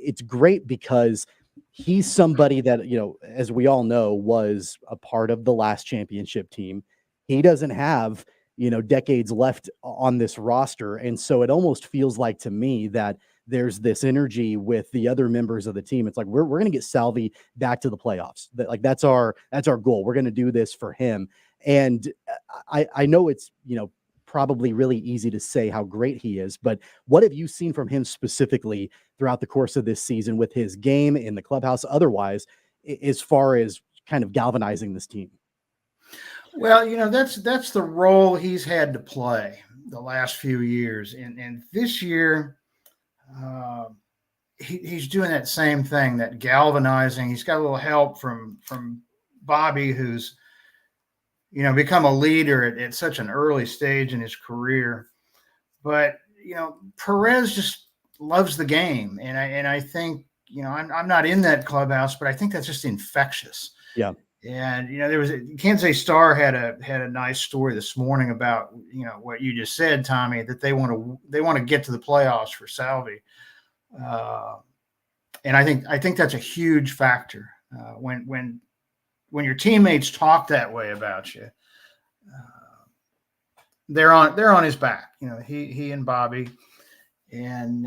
it's great because he's somebody that, as we all know, was a part of the last championship team. He doesn't have, decades left on this roster. And so it almost feels like to me that there's this energy with the other members of the team. It's like, we're going to get Salvi back to the playoffs. That's our goal. We're going to do this for him. And I know it's, probably really easy to say how great he is, but what have you seen from him specifically throughout the course of this season with his game in the clubhouse, otherwise, as far as kind of galvanizing this team? Well, that's the role he's had to play the last few years. And this year, he's doing that same thing, that galvanizing. He's got a little help from Bobby, who's, become a leader at such an early stage in his career. But, Perez just loves the game. And I think, I'm not in that clubhouse, but I think that's just infectious. Yeah. And, there was Kansas City Star had a nice story this morning about, what you just said, Tommy, that they want to get to the playoffs for Salvi. And I think that's a huge factor. When your teammates talk that way about you, they're on his back. He and Bobby, and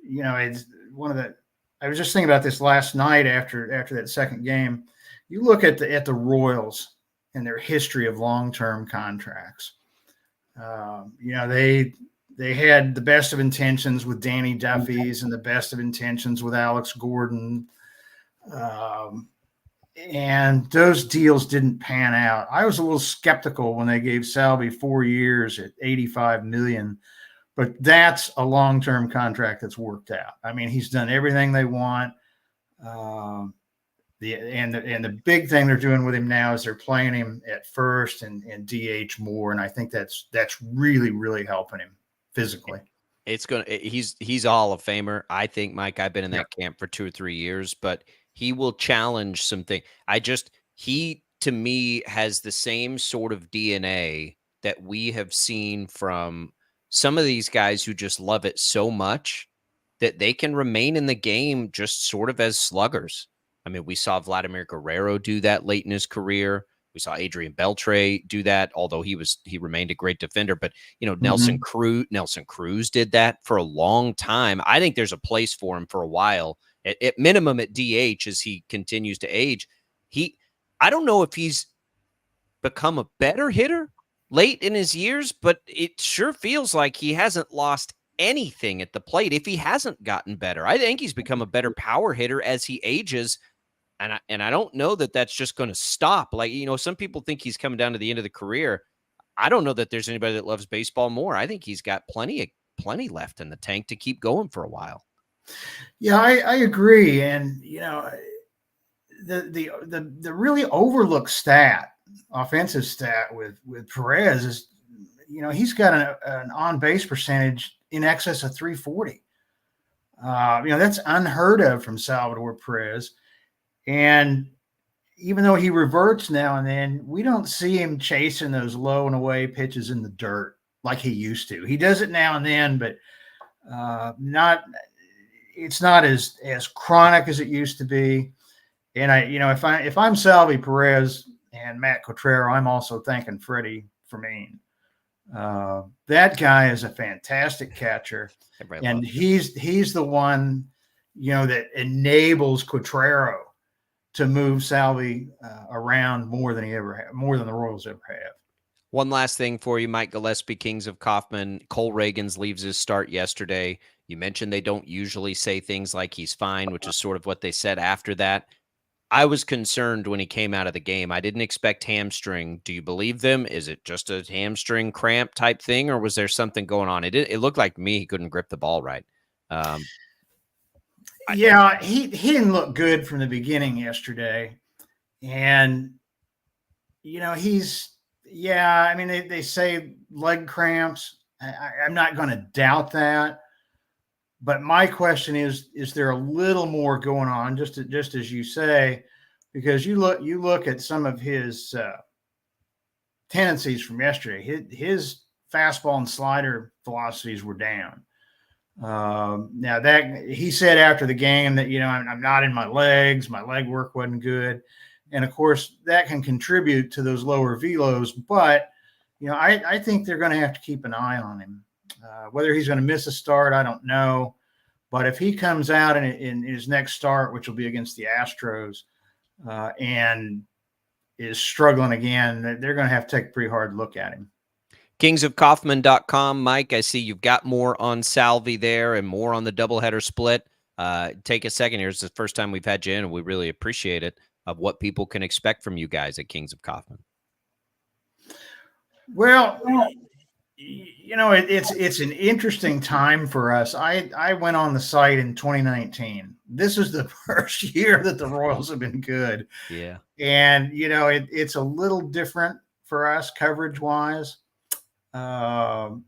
it's one of the. I was just thinking about this last night after that second game. You look at the Royals and their history of long-term contracts. They had the best of intentions with Danny Duffy's and the best of intentions with Alex Gordon. And those deals didn't pan out. I was a little skeptical when they gave Salvi 4 years at $85 million, but that's a long-term contract that's worked out. I mean, he's done everything they want. The big thing they're doing with him now is they're playing him at first and DH more, and I think that's really, really helping him physically. He's a Hall of Famer. I think, Mike, I've been in that camp for 2 or 3 years, but he will challenge something. He to me has the same sort of DNA that we have seen from some of these guys who just love it so much that they can remain in the game just sort of as sluggers. I mean, we saw Vladimir Guerrero do that late in his career. We saw Adrian Beltre do that, although he remained a great defender. But, Nelson Cruz did that for a long time. I think there's a place for him for a while, at minimum at DH as he continues to age. I don't know if he's become a better hitter late in his years, but it sure feels like he hasn't lost anything at the plate if he hasn't gotten better. I think he's become a better power hitter as he ages. And I don't know that that's just going to stop. Like, some people think he's coming down to the end of the career. I don't know that there's anybody that loves baseball more. I think he's got plenty left in the tank to keep going for a while. Yeah, I agree. And, the really overlooked offensive stat with Perez is, he's got an on-base percentage in excess of 340. That's unheard of from Salvador Perez. And even though he reverts now and then, we don't see him chasing those low and away pitches in the dirt like he used to. He does it now and then, but it's not as chronic as it used to be. And if I'm Salvi Perez and Matt Quatraro, I'm also thanking Freddie Fermin. That guy is a fantastic catcher, and he's the one, that enables Quatraro to move Salvi around more than more than the Royals ever have. One last thing for you, Mike Gillespie, Kings of Kaufman. Cole Reagans leaves his start yesterday. You mentioned they don't usually say things like he's fine, which is sort of what they said after that. I was concerned when he came out of the game. I didn't expect hamstring. Do you believe them? Is it just a hamstring cramp type thing, or was there something going on? It looked like to me he couldn't grip the ball right. Yeah, he didn't look good from the beginning yesterday. And, I mean, they say leg cramps. I'm not going to doubt that. But my question is there a little more going on, just as you say, because you look at some of his tendencies from yesterday. His fastball and slider velocities were down. Now that he said after the game that, I'm not in my legs, my leg work wasn't good. And of course that can contribute to those lower velos, but I think they're going to have to keep an eye on him. Whether he's going to miss a start, I don't know. But if he comes out in his next start, which will be against the Astros, and is struggling again, they're going to have to take a pretty hard look at him. Kingsofkaufman.com. Mike, I see you've got more on Salvi there and more on the doubleheader split. Take a second here. It's the first time we've had you in, and we really appreciate it, of what people can expect from you guys at Kings of Kaufman. Well, it's an interesting time for us. I went on the site in 2019. This is the first year that the Royals have been good. Yeah. And, it's a little different for us coverage wise. All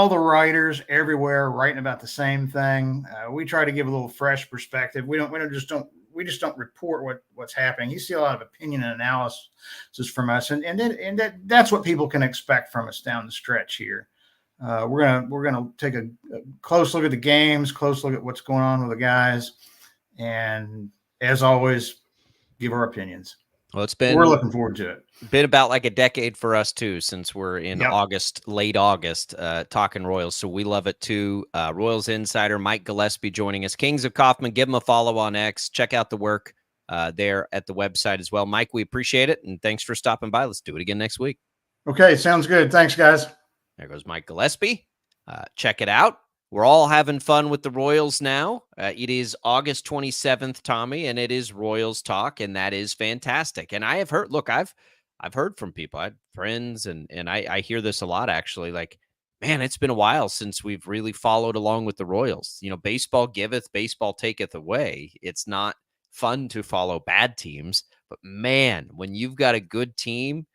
the writers everywhere writing about the same thing. We try to give a little fresh perspective. We just don't report what's happening. You see a lot of opinion and analysis from us, and that's what people can expect from us down the stretch here. We're gonna take a close look at the games, close look at what's going on with the guys, and as always, give our opinions. Well, we're looking forward to it. Been about like a decade for us too, since we're in late August, talking Royals. So we love it too. Royals insider Mike Gillespie joining us. Kings of Kaufman, give him a follow on X. Check out the work there at the website as well. Mike, we appreciate it, and thanks for stopping by. Let's do it again next week. Okay, sounds good. Thanks, guys. There goes Mike Gillespie. Check it out. We're all having fun with the Royals now. It is August 27th, Tommy, and it is Royals talk, and that is fantastic. And I have heard, look, I've heard from people, I have friends, and I hear this a lot, actually, like, man, it's been a while since we've really followed along with the Royals. Baseball giveth, baseball taketh away. It's not fun to follow bad teams, but man, when you've got a good team,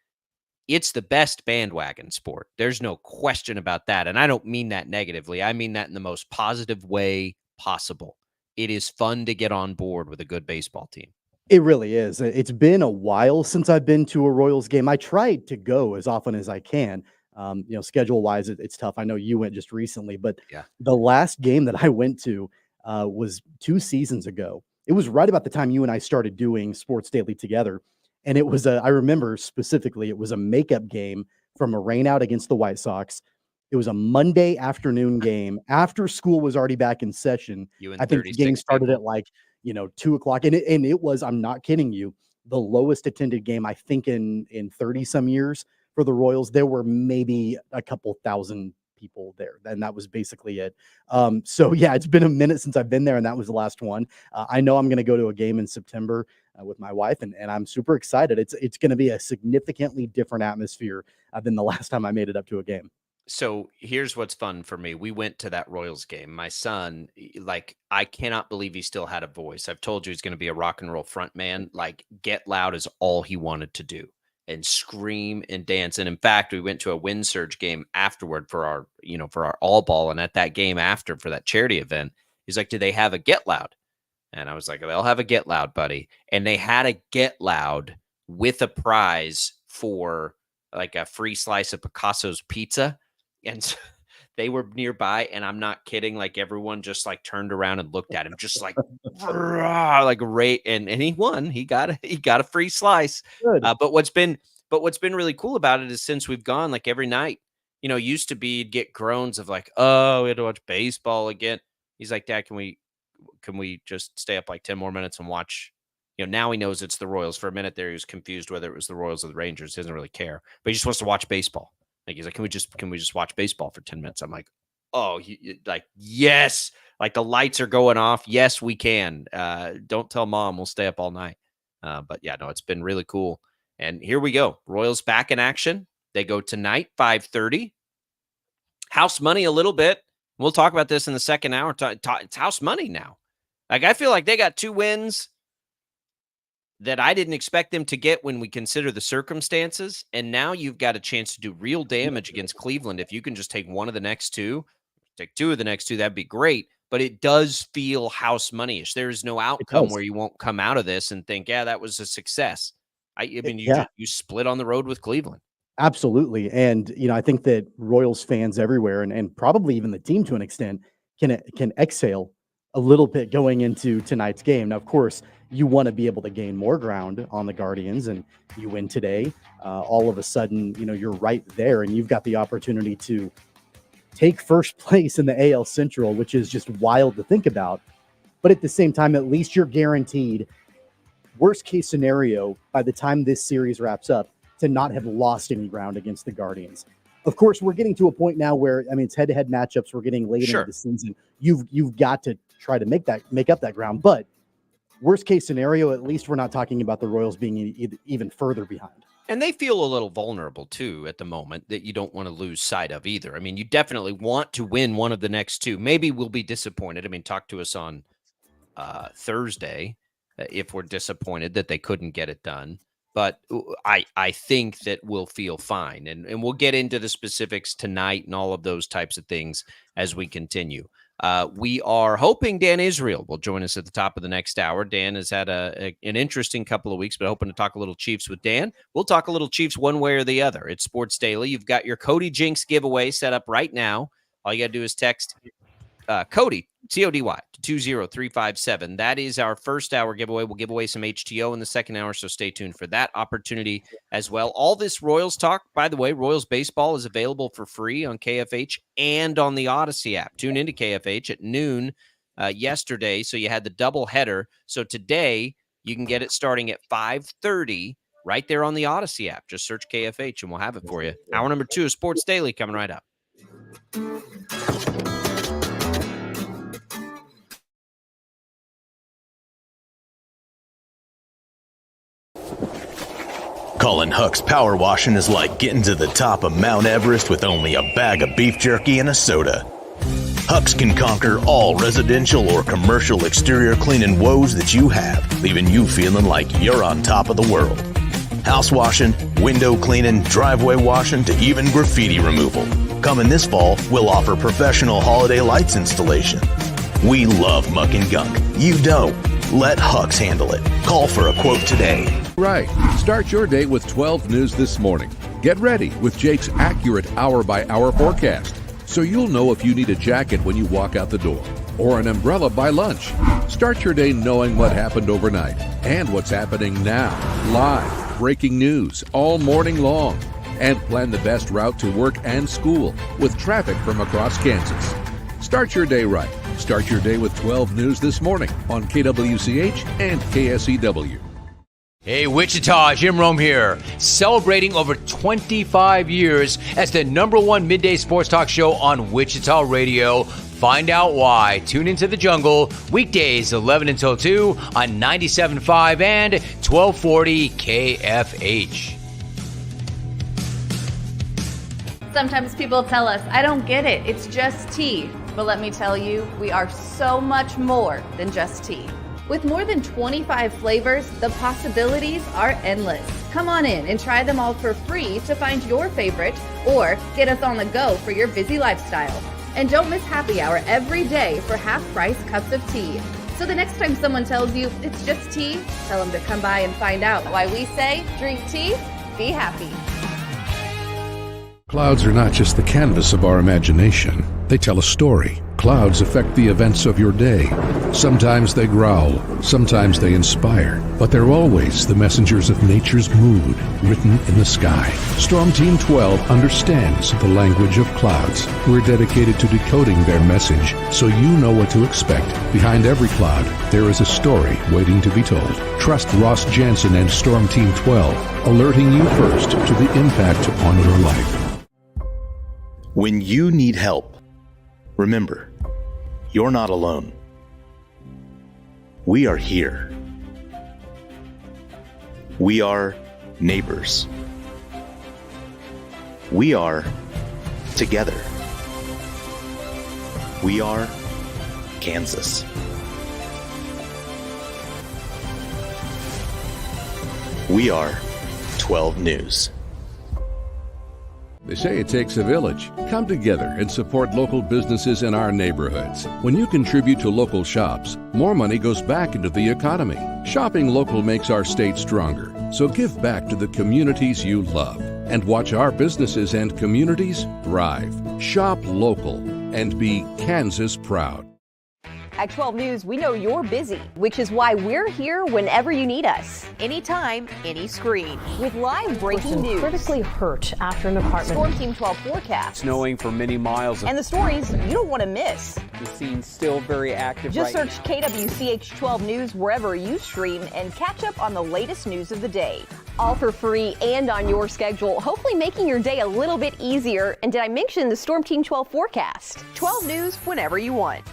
it's the best bandwagon sport. There's no question about that. And I don't mean that negatively. I mean that in the most positive way possible. It is fun to get on board with a good baseball team. It really is. It's been a while since I've been to a Royals game. I try to go as often as I can. Schedule wise, it's tough. I know you went just recently, but the last game that I went to was 2 seasons ago. It was right about the time you and I started doing Sports Daily together. And it was I remember specifically, it was a makeup game from a rainout against the White Sox. It was a Monday afternoon game after school was already back in session. I think the game started at 2:00. And it was, I'm not kidding you, the lowest attended game, I think in 30 some years for the Royals. There were maybe a couple thousand people there, and that was basically it. So yeah, it's been a minute since I've been there, and that was the last one. I know I'm going to go to a game in September with my wife, and I'm super excited. It's going to be a significantly different atmosphere than the last time I made it up to a game. So here's what's fun for me. We went to that Royals game. My son, I cannot believe he still had a voice. I've told you he's going to be a rock and roll front man. Get loud is all he wanted to do, and scream and dance. And in fact, we went to a Wind Surge game afterward for our all ball. And at that game after, for that charity event, he's like, do they have a Get Loud? And I was like, they'll have a Get Loud, buddy. And they had a Get Loud with a prize for like a free slice of Picasso's pizza. And so they were nearby, and I'm not kidding. Like, everyone just turned around and looked at him, just and he won. He got a free slice. But what's been really cool about it is, since we've gone every night, used to be, you'd get groans of oh, we had to watch baseball again. He's like, Dad, can we just stay up 10 more minutes and watch now he knows it's the Royals. For a minute there, he was confused whether it was the Royals or the Rangers. He doesn't really care, but he just wants to watch baseball. Like he's like, can we just watch baseball for 10 minutes? I'm like, oh, yes. Like the lights are going off. Yes, we can. Don't tell mom. We'll stay up all night. But yeah, no, it's been really cool. And here we go. Royals back in action. They go tonight, 5:30. House money a little bit. We'll talk about this in the second hour. It's house money now. Like I feel like they got 2 wins that I didn't expect them to get when we consider the circumstances. And now you've got a chance to do real damage against Cleveland. If you can just take one of the next 2, take 2 of the next 2, that'd be great. But it does feel house money-ish. There is no outcome where you won't come out of this and think, yeah, that was a success. I mean, you split on the road with Cleveland. Absolutely. And, I think that Royals fans everywhere and probably even the team to an extent can exhale a little bit going into tonight's game. Now, of course, you want to be able to gain more ground on the Guardians, and you win today. All of a sudden, you're right there and you've got the opportunity to take first place in the AL Central, which is just wild to think about. But at the same time, at least you're guaranteed, worst case scenario, by the time this series wraps up, to not have lost any ground against the Guardians. Of course, we're getting to a point now where, it's head-to-head matchups. We're getting late into the season. You've got to try to make up that ground. But worst case scenario, at least we're not talking about the Royals being even further behind. And they feel a little vulnerable, too, at the moment that you don't want to lose sight of either. I mean, you definitely want to win one of the next 2. Maybe we'll be disappointed. I mean, talk to us on Thursday if we're disappointed that they couldn't get it done. But I think that we'll feel fine. And we'll get into the specifics tonight and all of those types of things as we continue. We are hoping Dan Israel will join us at the top of the next hour. Dan has had an interesting couple of weeks, but hoping to talk a little Chiefs with Dan. We'll talk a little Chiefs one way or the other. It's Sports Daily. You've got your Cody Jinks giveaway set up right now. All you got to do is text Cody, CODY, to 20357. That is our first hour giveaway. We'll give away some HTO in the second hour, so stay tuned for that opportunity as well. All this Royals talk, by the way, Royals baseball is available for free on KFH and on the Odyssey app. Tune into KFH at noon yesterday, so you had the double header. So today, you can get it starting at 5:30 right there on the Odyssey app. Just search KFH, and we'll have it for you. Hour number 2 of Sports Daily coming right up. Colin Huck's power washing is like getting to the top of Mount Everest with only a bag of beef jerky and a soda. Huck's can conquer all residential or commercial exterior cleaning woes that you have, leaving you feeling like you're on top of the world. House washing, window cleaning, driveway washing, to even graffiti removal. Coming this fall, we'll offer professional holiday lights installation. We love muck and gunk. You don't. Let Huck's handle it. Call for a quote today. Right. Start your day with 12 News this morning. Get ready with Jake's accurate hour-by-hour forecast, so you'll know if you need a jacket when you walk out the door or an umbrella by lunch. Start your day knowing what happened overnight and what's happening now. Live, breaking news all morning long. And plan the best route to work and school with traffic from across Kansas. Start your day right. Start your day with 12 News this morning on KWCH and KSEW. Hey, Wichita, Jim Rome here, celebrating over 25 years as the #1 midday sports talk show on Wichita Radio. Find out why. Tune into the jungle, weekdays 11 until 2 on 97.5 and 1240 KFH. Sometimes people tell us, I don't get it, it's just tea. But let me tell you, we are so much more than just tea. With more than 25 flavors, the possibilities are endless. Come on in and try them all for free to find your favorite or get us on the go for your busy lifestyle. And don't miss happy hour every day for half-price cups of tea. So the next time someone tells you it's just tea, tell them to come by and find out why we say drink tea, be happy. Clouds are not just the canvas of our imagination. They tell a story. Clouds affect the events of your day. Sometimes they growl, sometimes they inspire, but they're always the messengers of nature's mood written in the sky. Storm Team 12 understands the language of clouds. We're dedicated to decoding their message so you know what to expect. Behind every cloud, there is a story waiting to be told. Trust Ross Jansen and Storm Team 12, alerting you first to the impact on your life. When you need help, remember, you're not alone. We are here. We are neighbors. We are together. We are Kansas. We are 12 News. They say it takes a village. Come together and support local businesses in our neighborhoods. When you contribute to local shops, more money goes back into the economy. Shopping local makes our state stronger. So give back to the communities you love and watch our businesses and communities thrive. Shop local and be Kansas proud. At 12 News, we know you're busy, which is why we're here whenever you need us. Anytime, any screen. With live breaking news. Critically hurt after an apartment. Storm Team 12 forecast. Snowing for many miles. And the stories you don't want to miss. The scene's still very active. Just right search KWCH 12 News wherever you stream and catch up on the latest news of the day. All for free and on your schedule, hopefully making your day a little bit easier. And did I mention the Storm Team 12 forecast? 12 News whenever you want.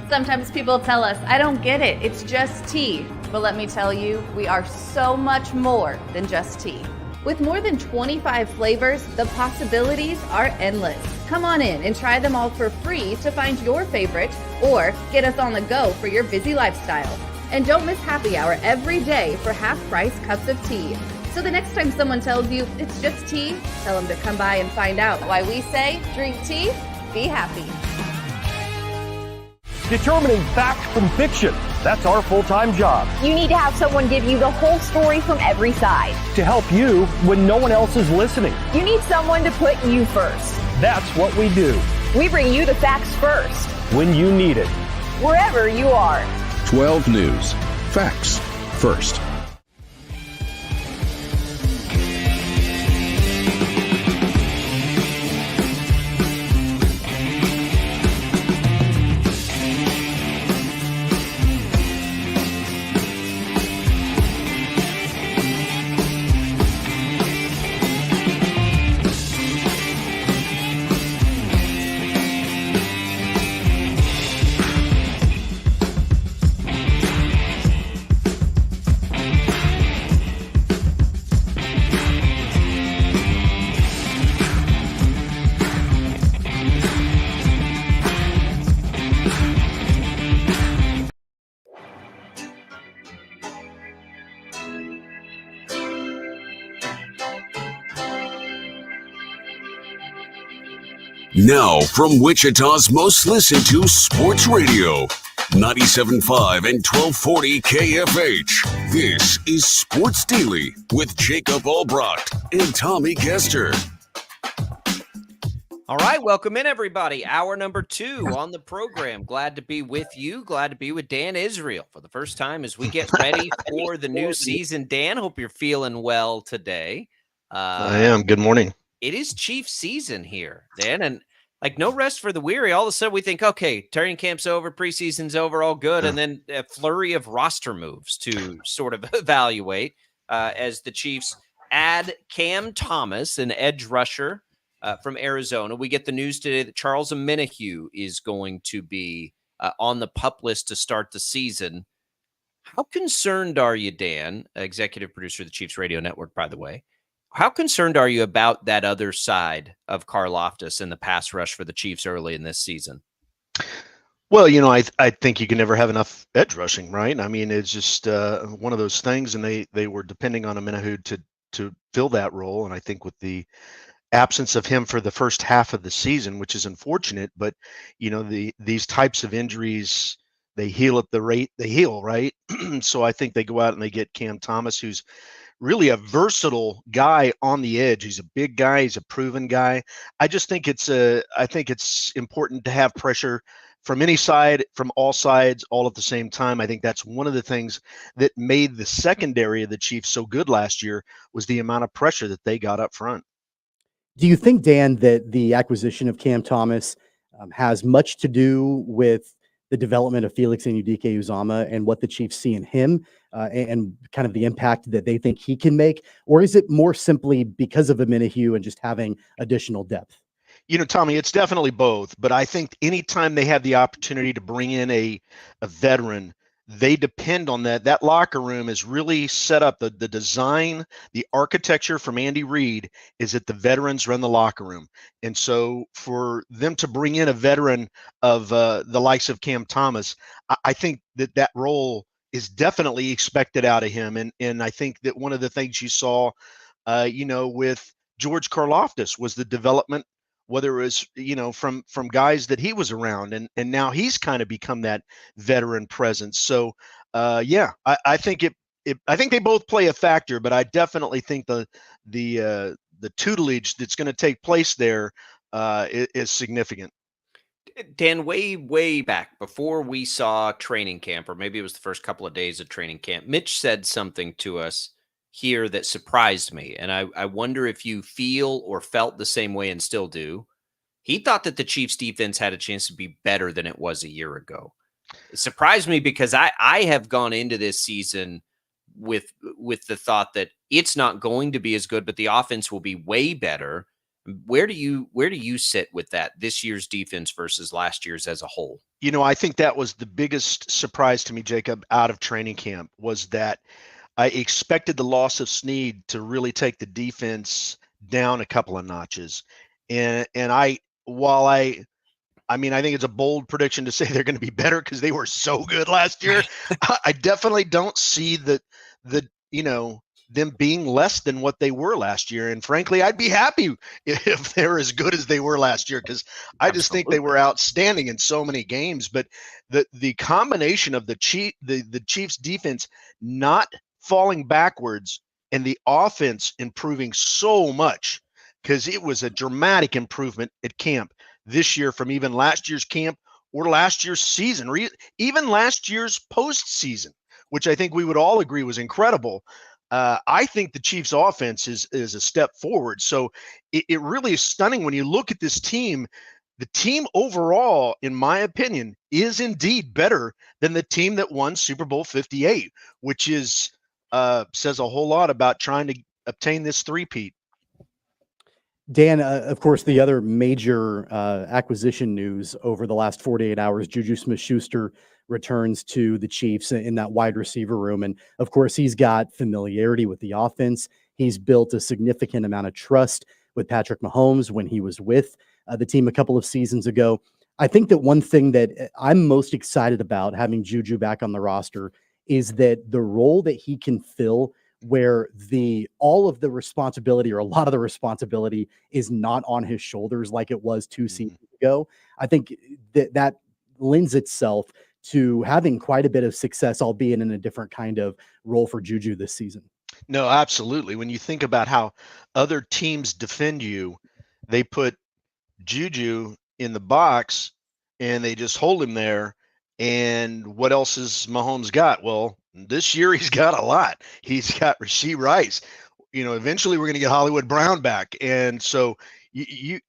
Sometimes people tell us, I don't get it, it's just tea. But let me tell you, we are so much more than just tea. With more than 25 flavors, the possibilities are endless. Come on in and try them all for free to find your favorite or get us on the go for your busy lifestyle. And don't miss happy hour every day for half-price cups of tea. So the next time someone tells you it's just tea, tell them to come by and find out why we say drink tea, be happy. Determining fact from fiction. That's our full-time job. You need to have someone give you the whole story from every side. To help you when no one else is listening. You need someone to put you first. That's what we do. We bring you the facts first. When you need it. Wherever you are. 12 News. Facts first. Now, from Wichita's most listened to sports radio, 97.5 and 1240 KFH. This is Sports Daily with Jacob Albrocht and Tommy Kester. All right, welcome in, everybody. Hour number 2 on the program. Glad to be with you. Glad to be with Dan Israel for the first time as we get ready for the new season. Dan, hope you're feeling well today. I am. Good morning. It is Chiefs season here, Dan, and like no rest for the weary. All of a sudden we think, okay, training camp's over, preseason's over, all good. And then a flurry of roster moves to sort of evaluate as the Chiefs add Cam Thomas, an edge rusher from Arizona. We get the news today that Charles Omenihu is going to be on the PUP list to start the season. How concerned are you, Dan, executive producer of the Chiefs Radio Network, by the way? How concerned are you about that other side of Karlaftis and the pass rush for the Chiefs early in this season? Well, you know, I think you can never have enough edge rushing, right? I mean, it's just one of those things, and they were depending on Omenihu to fill that role. And I think with the absence of him for the first half of the season, which is unfortunate, but you know, these types of injuries, they heal at the rate they heal, right? So I think they go out and they get Cam Thomas, who's really a versatile guy on the edge. He's a big guy. He's a proven guy. I just think I think it's important to have pressure from any side, from all sides, all at the same time. I think that's one of the things that made the secondary of the Chiefs so good last year, was the amount of pressure that they got up front. Do you think, Dan, that the acquisition of Cam Thomas has much to do with the development of Felix Anudike-Uzomah and what the Chiefs see in him, and kind of the impact that they think he can make? Or is it more simply because of Omenihu and just having additional depth? You know, Tommy, it's definitely both. But I think anytime they have the opportunity to bring in a veteran, they depend on that. That locker room is really set up. The design, the architecture from Andy Reid is that the veterans run the locker room. And so for them to bring in a veteran of the likes of Cam Thomas, I think that role is definitely expected out of him. And I think that one of the things you saw, with George Karlaftis was the development, whether it was, from guys that he was around, and now he's kind of become that veteran presence. So, I think I think they both play a factor, but I definitely think the tutelage that's going to take place there is significant. Dan, way back before we saw training camp, or maybe it was the first couple of days of training camp, Mitch said something to us here that surprised me. And I wonder if you feel or felt the same way and still do. He thought that the Chiefs defense had a chance to be better than it was a year ago. It surprised me because I have gone into this season with the thought that it's not going to be as good, but the offense will be way better. Where do you sit with that, this year's defense versus last year's as a whole? I think that was the biggest surprise to me, Jacob, out of training camp, was that I expected the loss of Snead to really take the defense down a couple of notches. And I think it's a bold prediction to say they're going to be better because they were so good last year. I definitely don't see them being less than what they were last year. And frankly, I'd be happy if they're as good as they were last year, because I just think they were outstanding in so many games. But the combination of the Chiefs defense not falling backwards and the offense improving so much, because it was a dramatic improvement at camp this year from even last year's camp or last year's season, or even last year's postseason, which I think we would all agree was incredible. I think the Chiefs offense is a step forward. So it really is stunning when you look at this team. The team overall, in my opinion, is indeed better than the team that won Super Bowl 58, which is says a whole lot about trying to obtain this three-peat. Dan, of course, the other major acquisition news over the last 48 hours, Juju Smith-Schuster returns to the Chiefs in that wide receiver room. And of course, he's got familiarity with the offense. He's built a significant amount of trust with Patrick Mahomes when he was with the team a couple of seasons ago. I think that one thing that I'm most excited about having Juju back on the roster is that the role that he can fill, where all of the responsibility, or a lot of the responsibility, is not on his shoulders like it was 2 seasons ago. I think that lends itself to having quite a bit of success, albeit in a different kind of role for Juju this season. No, absolutely. When you think about how other teams defend you, they put Juju in the box and they just hold him there. And what else has Mahomes got? Well, this year he's got a lot. He's got Rashee Rice. Eventually we're going to get Hollywood Brown back. And so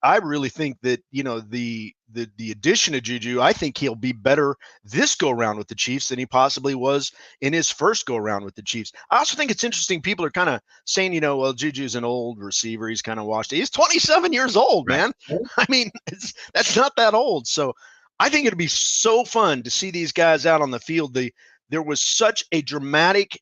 I really think that, the addition of Juju, I think he'll be better this go around with the Chiefs than he possibly was in his first go around with the Chiefs. I also think it's interesting. People are kind of saying, well, Juju's an old receiver. He's kind of washed. He's 27 years old, man. I mean, that's not that old. So I think it'd be so fun to see these guys out on the field. There was such a dramatic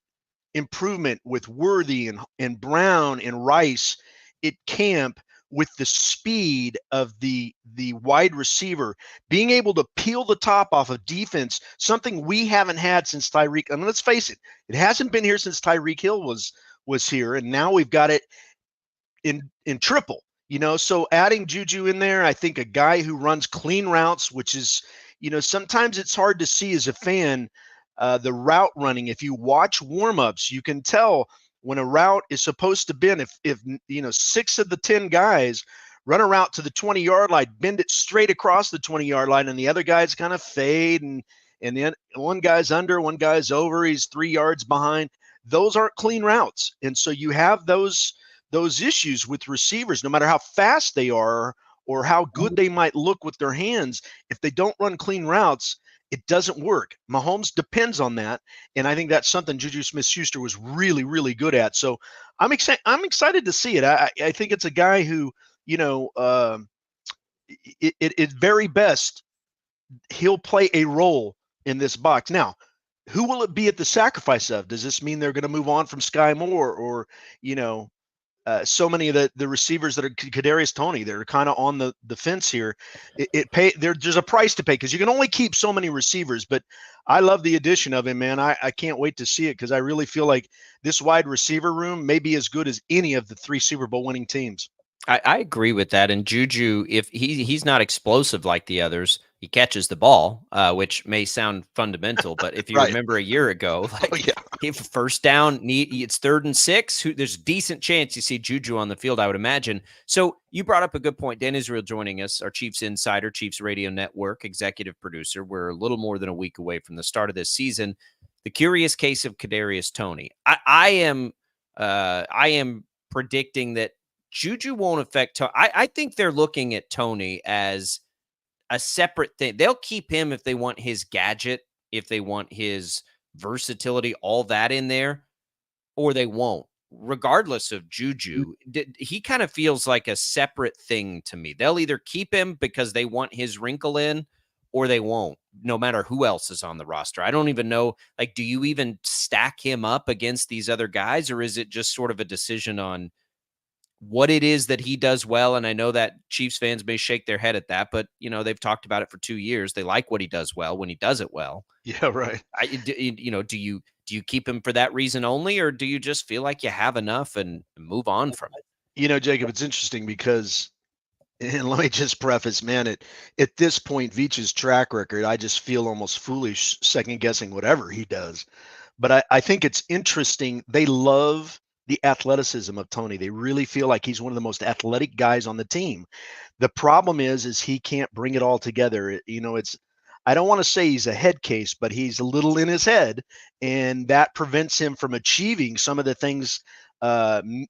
improvement with Worthy and Brown and Rice at camp, with the speed of the wide receiver being able to peel the top off of defense, something we haven't had since Tyreek. I mean, let's face it, it hasn't been here since Tyreek Hill was here, and now we've got it in triple. So adding Juju in there, I think a guy who runs clean routes, which is, sometimes it's hard to see as a fan, the route running. If you watch warmups, you can tell when a route is supposed to bend, if 6 of the 10 guys run a route to the 20-yard line, bend it straight across the 20-yard line, and the other guys kind of fade, and then one guy's under, one guy's over, he's 3 yards behind. Those aren't clean routes. And so you have those issues with receivers, no matter how fast they are or how good they might look with their hands. If they don't run clean routes, it doesn't work. Mahomes depends on that, and I think that's something Juju Smith-Schuster was really, really good at. So I'm excited to see it. I think it's a guy who, at very best, he'll play a role in this box. Now, who will it be at the sacrifice of? Does this mean they're going to move on from Sky Moore, or so many of the receivers that are Kadarius Toney, they're kind of on the fence here. There's a price to pay because you can only keep so many receivers. But I love the addition of him, man. I can't wait to see it because I really feel like this wide receiver room may be as good as any of the 3 Super Bowl winning teams. I agree with that. And Juju, if he's not explosive like the others, he catches the ball, which may sound fundamental, but if you remember a year ago, if first down, it's 3rd and 6, there's a decent chance you see Juju on the field, I would imagine. So you brought up a good point. Dan Israel joining us, our Chiefs insider, Chiefs Radio Network executive producer. We're a little more than a week away from the start of this season. The curious case of Kadarius Toney. I am predicting that Juju won't affect Toney. I think they're looking at Toney as a separate thing. They'll keep him if they want his gadget, if they want his versatility, all that in there, or they won't. Regardless of Juju, he kind of feels like a separate thing to me. They'll either keep him because they want his wrinkle in, or they won't, no matter who else is on the roster. I don't even know, do you even stack him up against these other guys, or is it just sort of a decision on what it is that he does well? And I know that Chiefs fans may shake their head at that, but they've talked about it for 2 years. They like what he does well when he does it well. Yeah, right. Do you keep him for that reason only, or do you just feel like you have enough and move on from it? Jacob, it's interesting because, and let me just preface, man, at this point, Veach's track record, I just feel almost foolish second guessing whatever he does. But I think it's interesting. They love the athleticism of Toney. They really feel like he's one of the most athletic guys on the team. The problem is he can't bring it all together. I don't want to say he's a head case, but he's a little in his head, and that prevents him from achieving some of the things,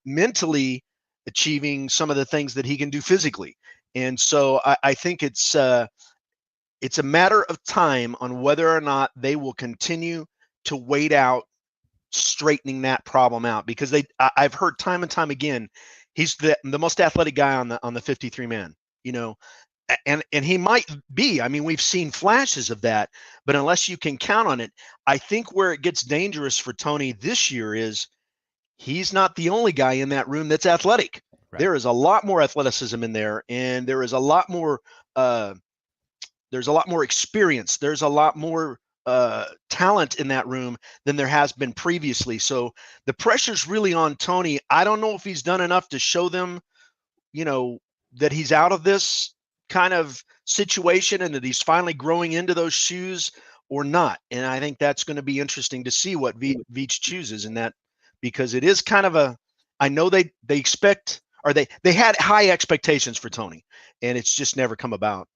mentally achieving some of the things that he can do physically. And so I think it's a matter of time on whether or not they will continue to wait out straightening that problem out, because I've heard time and time again, he's the most athletic guy on the 53-man, and he might be. I mean, we've seen flashes of that, but unless you can count on it, I think where it gets dangerous for Toney this year is he's not the only guy in that room that's athletic. Right. There is a lot more athleticism in there, and there is a lot more experience. There's a lot more talent in that room than there has been previously. So the pressure's really on Toney. I don't know if he's done enough to show them, that he's out of this kind of situation and that he's finally growing into those shoes or not. And I think that's going to be interesting to see what Veach chooses in that, because it is kind of I know they expect, or they had high expectations for Toney, and it's just never come about.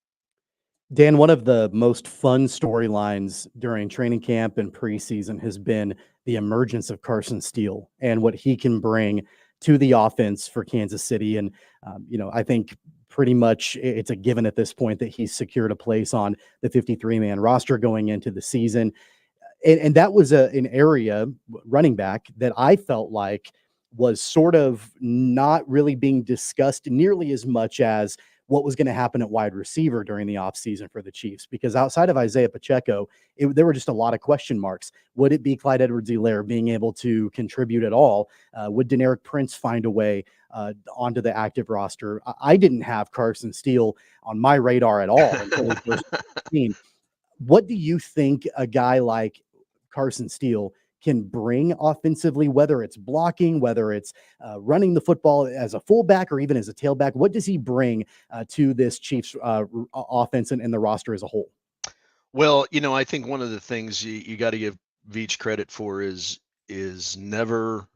Dan, one of the most fun storylines during training camp and preseason has been the emergence of Carson Steele and what he can bring to the offense for Kansas City. And, I think pretty much it's a given at this point that he's secured a place on the 53-man roster going into the season. And that was an area, running back, that I felt like was sort of not really being discussed nearly as much as what was going to happen at wide receiver during the offseason for the Chiefs, because outside of Isaiah Pacheco, there were just a lot of question marks. Would it be Clyde Edwards-Helaire being able to contribute at all? Would Deneric Prince find a way onto the active roster? I didn't have Carson Steele on my radar at all until his first team. What do you think a guy like Carson Steele can bring offensively, whether it's blocking, whether it's running the football as a fullback or even as a tailback? What does he bring to this Chiefs offense and the roster as a whole? Well, I think one of the things you got to give Veach credit for is never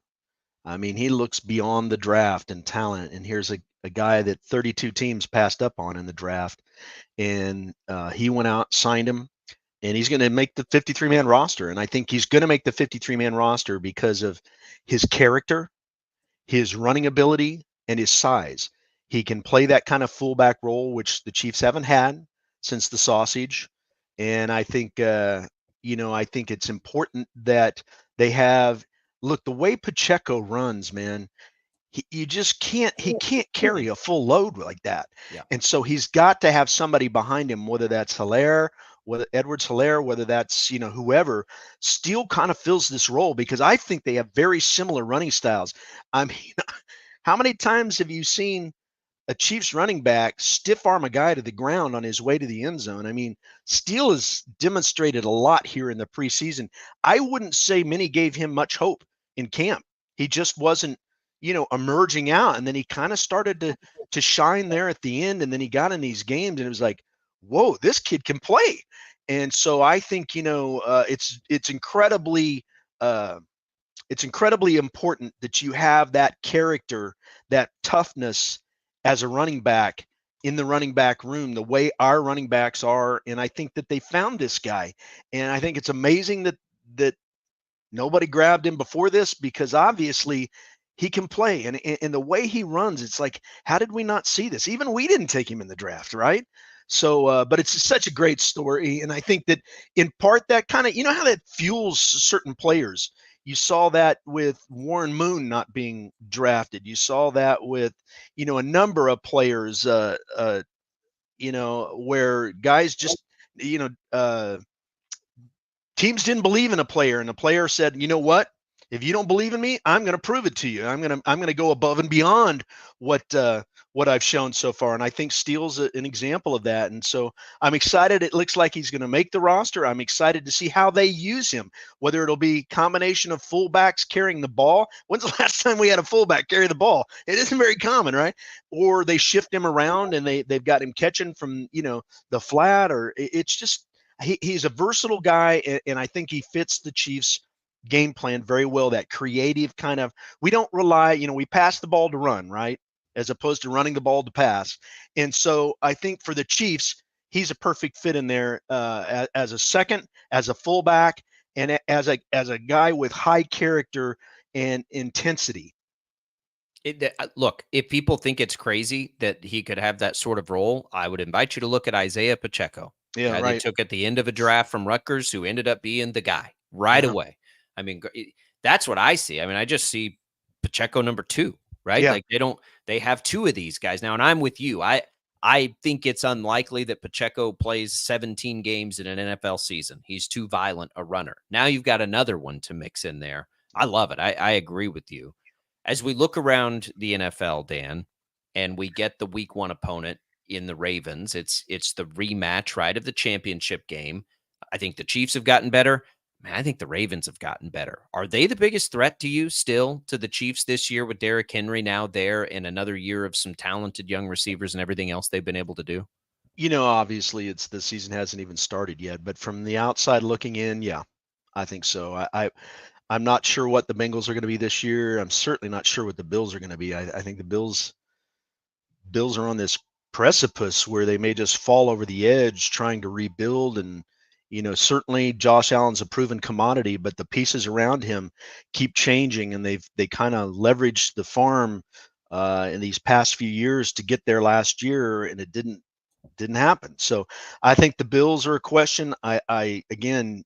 I mean, he looks beyond the draft and talent. And here's a guy that 32 teams passed up on in the draft. And he went out, signed him, and he's going to make the 53-man roster. And I think he's going to make the 53-man roster because of his character, his running ability, and his size. He can play that kind of fullback role, which the Chiefs haven't had since the sausage. And I think, I think it's important that they have, look, the way Pacheco runs, man, he can't carry a full load like that. Yeah. And so he's got to have somebody behind him, whether that's Edwards-Helaire, whether that's, whoever. Steele kind of fills this role because I think they have very similar running styles. I mean, how many times have you seen a Chiefs running back stiff arm a guy to the ground on his way to the end zone? I mean, Steele has demonstrated a lot here in the preseason. I wouldn't say many gave him much hope in camp. He just wasn't, emerging out. And then he kind of started to shine there at the end. And then he got in these games and it was like, whoa, this kid can play. And so I think, it's incredibly important that you have that character, that toughness as a running back in the running back room, the way our running backs are. And I think that they found this guy. And I think it's amazing that nobody grabbed him before this, because obviously he can play. And the way he runs, it's like, how did we not see this? Even we didn't take him in the draft, right? So, but it's such a great story. And I think that in part that kind of, how that fuels certain players. You saw that with Warren Moon not being drafted. You saw that with, a number of players, where guys just, teams didn't believe in a player, and the player said, you know what? If you don't believe in me, I'm going to prove it to you. I'm going to go above and beyond what I've shown so far. And I think Steele's an example of that. And so I'm excited. It looks like he's going to make the roster. I'm excited to see how they use him, whether it'll be combination of fullbacks carrying the ball. When's the last time we had a fullback carry the ball? It isn't very common, right? Or they shift him around and they've got him catching from, the flat, or it's just, he's a versatile guy. And I think he fits the Chiefs game plan very well. That creative kind of, we don't rely, we pass the ball to run, right? As opposed to running the ball to pass. And so I think for the Chiefs, he's a perfect fit in there as a second, as a fullback, and as a guy with high character and intensity. Look, if people think it's crazy that he could have that sort of role, I would invite you to look at Isaiah Pacheco. Yeah, right. They took at the end of a draft from Rutgers, who ended up being the guy right away. I mean, that's what I see. I mean, I just see Pacheco number 2, right? Yeah. Like they have 2 of these guys now. And I'm with you. I think it's unlikely that Pacheco plays 17 games in an NFL season. He's too violent a runner. Now you've got another one to mix in there. I love it. I agree with you. As we look around the NFL, Dan, and we get the week 1 opponent in the Ravens, it's the rematch, right, of the championship game. I think the Chiefs have gotten better. Man, I think the Ravens have gotten better. Are they the biggest threat to you still, to the Chiefs this year, with Derrick Henry now there and another year of some talented young receivers and everything else they've been able to do? Obviously the season hasn't even started yet, but from the outside looking in, yeah, I think so. I'm not sure what the Bengals are going to be this year. I'm certainly not sure what the Bills are going to be. I think the Bills are on this precipice where they may just fall over the edge trying to rebuild. And certainly Josh Allen's a proven commodity, but the pieces around him keep changing, and they kind of leveraged the farm in these past few years to get there last year, and it didn't happen. So I think the Bills are a question. I again,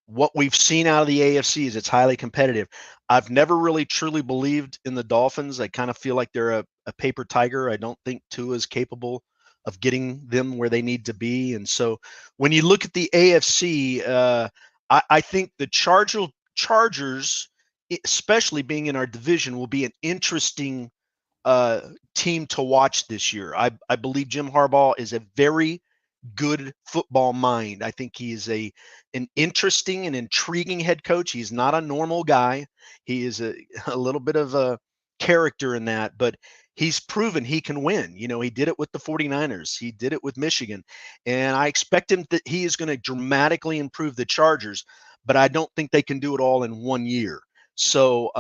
what we've seen out of the AFC is it's highly competitive. I've never really truly believed in the Dolphins. I kind of feel like they're a paper tiger. I don't think Tua is capable of getting them where they need to be. And so when you look at the AFC, I think the Chargers, especially being in our division, will be an interesting team to watch this year. I believe Jim Harbaugh is a very good football mind. I think he is an interesting and intriguing head coach. He's not a normal guy. He is a little bit of a character in that, but he's proven he can win. He did it with the 49ers. He did it with Michigan. And I expect him that he is going to dramatically improve the Chargers, but I don't think they can do it all in 1 year. So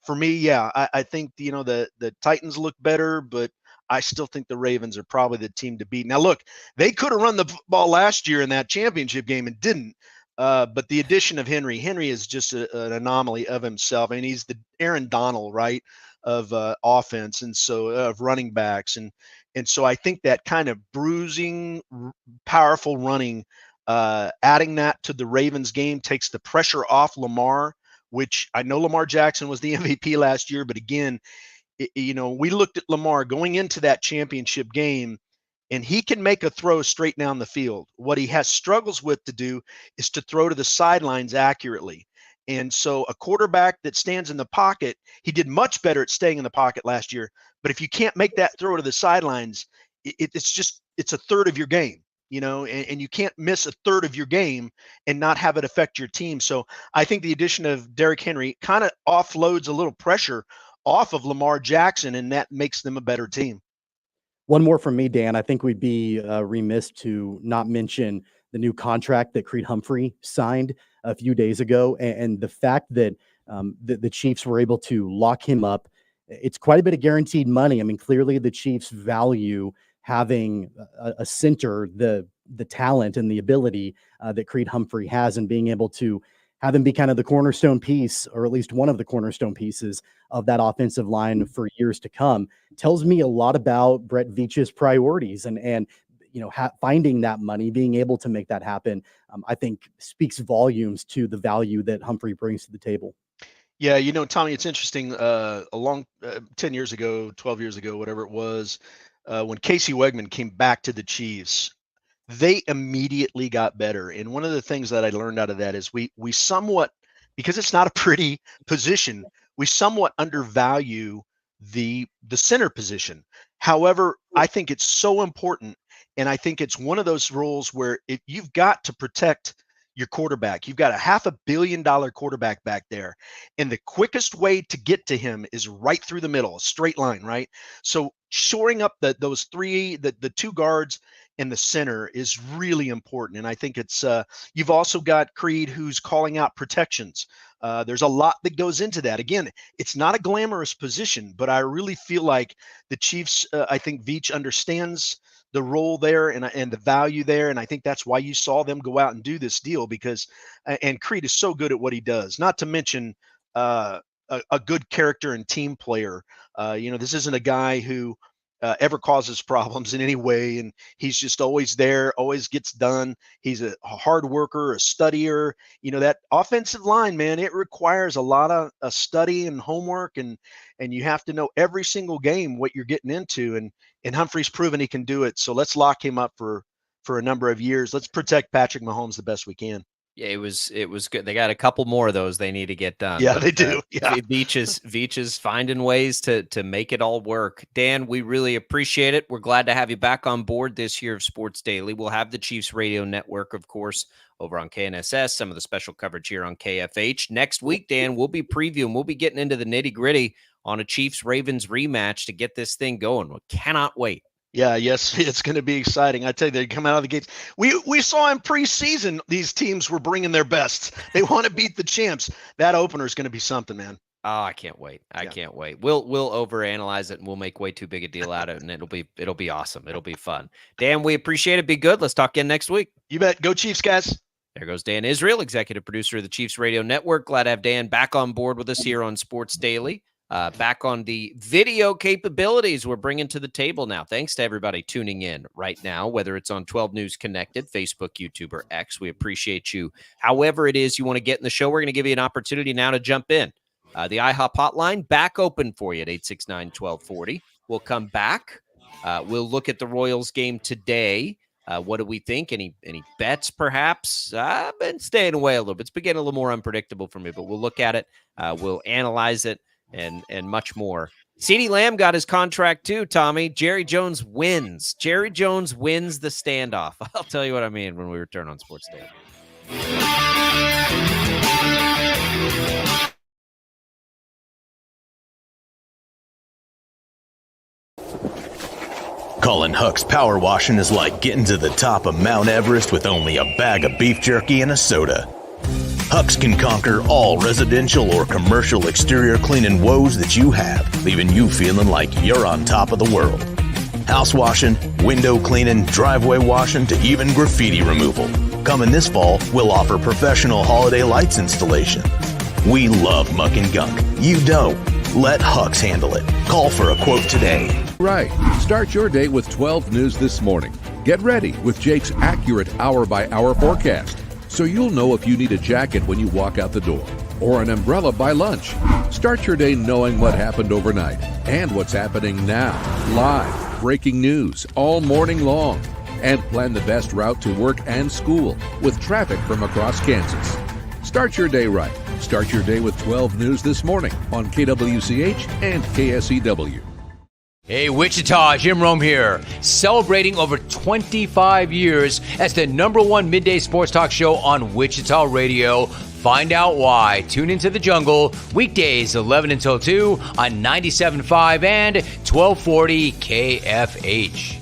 for me, yeah, I think, the Titans look better, but I still think the Ravens are probably the team to beat. Now, look, they could have run the ball last year in that championship game and didn't. But the addition of Henry is just an anomaly of himself. I mean, he's the Aaron Donald, right, of offense, and so of running backs, and so I think that kind of bruising, powerful running, adding that to the Ravens game takes the pressure off Lamar, which I know Lamar Jackson was the MVP last year, but again, we looked at Lamar going into that championship game, and he can make a throw straight down the field. What he has struggles with to do is to throw to the sidelines accurately. And so a quarterback that stands in the pocket, he did much better at staying in the pocket last year. But if you can't make that throw to the sidelines, it's a third of your game, and you can't miss a third of your game and not have it affect your team. So I think the addition of Derrick Henry kind of offloads a little pressure off of Lamar Jackson, and that makes them a better team. One more from me, Dan. I think we'd be remiss to not mention the new contract that Creed Humphrey signed a few days ago, and the fact that the Chiefs were able to lock him up. It's quite a bit of guaranteed money. I mean, clearly the Chiefs value having a center, the talent and the ability that Creed Humphrey has, and being able to have him be kind of the cornerstone piece, or at least one of the cornerstone pieces of that offensive line for years to come, tells me a lot about Brett Veach's priorities, and finding that money, being able to make that happen, I think speaks volumes to the value that Humphrey brings to the table. Yeah, Tommy, it's interesting. A long 10 years ago, 12 years ago, whatever it was, when Casey Wegman came back to the Chiefs, they immediately got better. And one of the things that I learned out of that is we somewhat, because it's not a pretty position, we somewhat undervalue the center position. However, I think it's so important, and I think it's one of those roles where if you've got to protect your quarterback, you've got a $500 million quarterback back there, and the quickest way to get to him is right through the middle, a straight line, right? So shoring up those three, the two guards and the center is really important. And I think it's you've also got Creed, who's calling out protections. There's a lot that goes into that. Again, it's not a glamorous position, but I really feel like the Chiefs, I think Veach understands the role there and the value there. And I think that's why you saw them go out and do this deal, because and Creed is so good at what he does, not to mention a good character and team player. This isn't a guy who ever causes problems in any way, and he's just always there, always gets done. He's a hard worker, a studier. That offensive line, man, it requires a lot of study and homework, and you have to know every single game what you're getting into, and Humphrey's proven he can do it. So let's lock him up for a number of years. Let's protect Patrick Mahomes the best we can. Yeah, it was good. They got a couple more of those they need to get done. Yeah, they do. Yeah. Veach is finding ways to make it all work. Dan, we really appreciate it. We're glad to have you back on board this year of Sports Daily. We'll have the Chiefs Radio Network, of course, over on KNSS, some of the special coverage here on KFH. Next week, Dan, we'll be previewing. We'll be getting into the nitty-gritty on a Chiefs-Ravens rematch to get this thing going. We cannot wait. Yeah, yes, it's going to be exciting. I tell you, they come out of the gates. We saw in preseason these teams were bringing their best. They want to beat the champs. That opener is going to be something, man. Oh, I can't wait. I can't wait. We'll overanalyze it, and we'll make way too big a deal out of it, and it'll be awesome. It'll be fun. Dan, we appreciate it. Be good. Let's talk again next week. You bet. Go Chiefs, guys. There goes Dan Israel, executive producer of the Chiefs Radio Network. Glad to have Dan back on board with us here on Sports Daily. Back on the video capabilities we're bringing to the table now. Thanks to everybody tuning in right now, whether it's on 12 News Connected, Facebook, YouTube, or X. We appreciate you. However it is you want to get in the show, we're going to give you an opportunity now to jump in. The IHOP hotline back open for you at 869-1240. We'll come back. We'll look at the Royals game today. What do we think? Any bets, perhaps? I've been staying away a little bit. It's been getting a little more unpredictable for me, but we'll look at it. We'll analyze it. And much more. CeeDee Lamb got his contract too, Tommy. Jerry Jones wins. Jerry Jones wins the standoff. I'll tell you what I mean when we return on Sports Daily. Colin Huck's power washing is like getting to the top of Mount Everest with only a bag of beef jerky and a soda. Hucks can conquer all residential or commercial exterior cleaning woes that you have, leaving you feeling like you're on top of the world. House washing, window cleaning, driveway washing, to even graffiti removal. Coming this fall, we'll offer professional holiday lights installation. We love muck and gunk. You don't. Let Hucks handle it. Call for a quote today. Right. Start your day with 12 News this morning. Get ready with Jake's accurate hour-by-hour forecast, so you'll know if you need a jacket when you walk out the door or an umbrella by lunch. Start your day knowing what happened overnight and what's happening now. Live, breaking news all morning long. And plan the best route to work and school with traffic from across Kansas. Start your day right. Start your day with 12 News this morning on KWCH and KSEW. Hey, Wichita, Jim Rome here, celebrating over 25 years as the #1 midday sports talk show on Wichita Radio. Find out why. Tune into the jungle, weekdays 11 until 2 on 97.5 and 1240 KFH.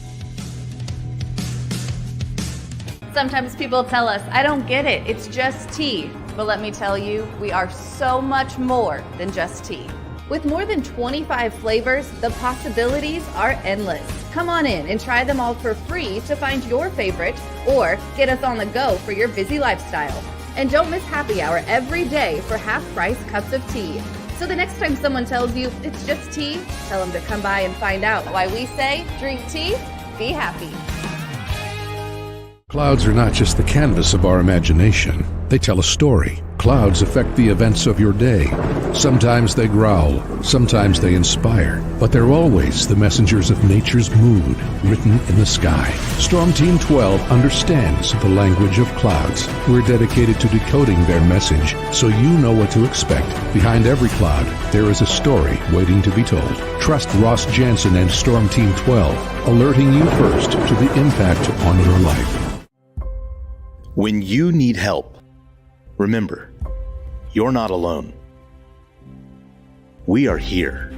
Sometimes people tell us, I don't get it, it's just tea. But let me tell you, we are so much more than just tea. With more than 25 flavors, the possibilities are endless. Come on in and try them all for free to find your favorite or get us on the go for your busy lifestyle. And don't miss happy hour every day for half-price cups of tea. So the next time someone tells you it's just tea, tell them to come by and find out why we say, drink tea, be happy. Clouds are not just the canvas of our imagination. They tell a story. Clouds affect the events of your day. Sometimes they growl, sometimes they inspire, but they're always the messengers of nature's mood written in the sky. Storm Team 12 understands the language of clouds. We're dedicated to decoding their message so you know what to expect. Behind every cloud, there is a story waiting to be told. Trust Ross Jansen and Storm Team 12, alerting you first to the impact on your life. When you need help, remember, you're not alone. We are here.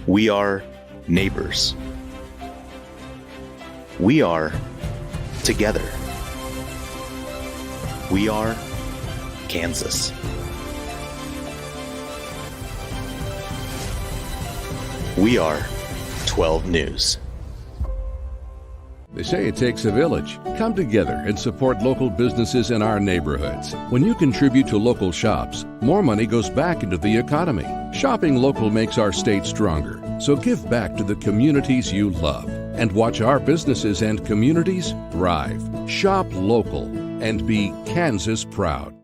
We are neighbors. We are together. We are Kansas. We are 12 News. They say it takes a village. Come together and support local businesses in our neighborhoods. When you contribute to local shops, more money goes back into the economy. Shopping local makes our state stronger. So give back to the communities you love and watch our businesses and communities thrive. Shop local and be Kansas proud.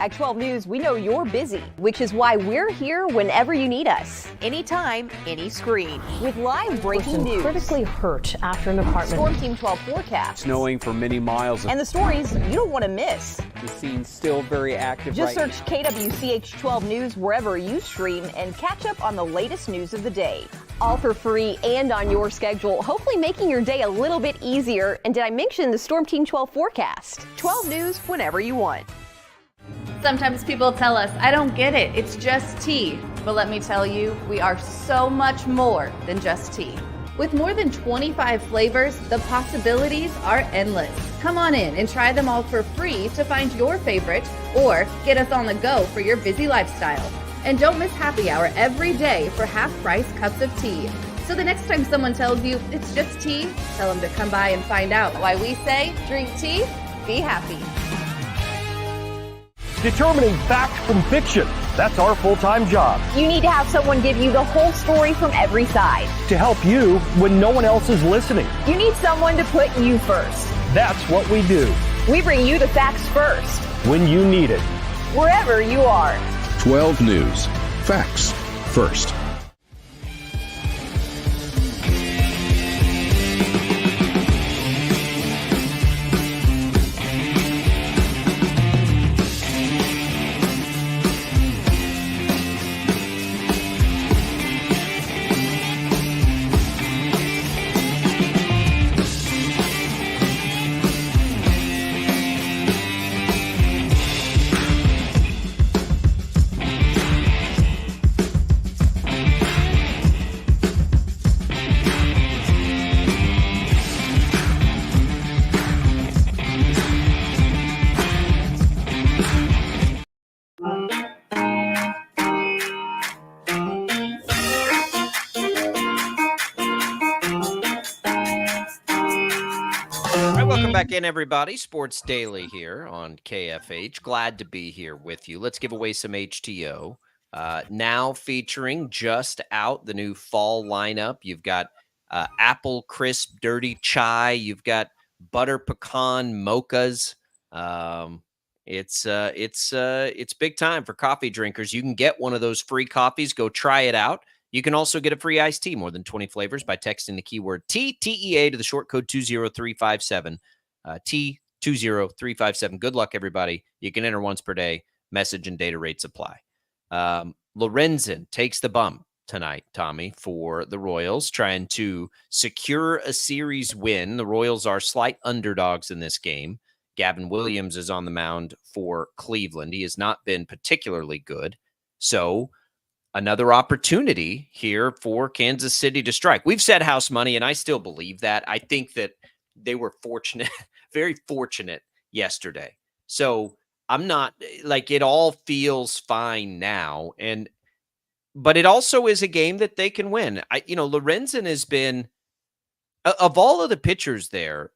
At 12 News, we know you're busy, which is why we're here whenever you need us. Anytime, any screen. With live breaking news. Critically hurt after an apartment. Storm Team 12 forecast. Snowing for many miles. And the stories you don't want to miss. The scene's still very active. Just right search KWCH 12 News wherever you stream and catch up on the latest news of the day. All for free and on your schedule, hopefully making your day a little bit easier. And did I mention the Storm Team 12 forecast? 12 News whenever you want. Sometimes people tell us, I don't get it, it's just tea. But let me tell you, we are so much more than just tea. With more than 25 flavors, the possibilities are endless. Come on in and try them all for free to find your favorite or get us on the go for your busy lifestyle. And don't miss happy hour every day for half-price cups of tea. So the next time someone tells you it's just tea, tell them to come by and find out why we say, drink tea, be happy. Determining fact from fiction. That's our full-time job. You need to have someone give you the whole story from every side. To help you when no one else is listening. You need someone to put you first. That's what we do. We bring you the facts first. When you need it. Wherever you are. 12 News. Facts first. Welcome back in, everybody. Sports Daily here on KFH. Glad to be here with you. Let's give away some HTO. Now featuring just out the new fall lineup. You've got apple crisp dirty chai. You've got butter pecan mochas. It's big time for coffee drinkers. You can get one of those free coffees. Go try it out. You can also get a free iced tea, more than 20 flavors, by texting the keyword TTEA to the short code 20357. T20357. Good luck, everybody. You can enter once per day. Message and data rates apply. Lorenzen takes the bump tonight, Tommy, for the Royals, trying to secure a series win. The Royals are slight underdogs in this game. Gavin Williams is on the mound for Cleveland. He has not been particularly good. So another opportunity here for Kansas City to strike. We've said house money, and I still believe that. I think that they were fortunate, very fortunate yesterday. So I'm not like, it all feels fine now. But it also is a game that they can win. Lorenzen has been, of all of the pitchers there,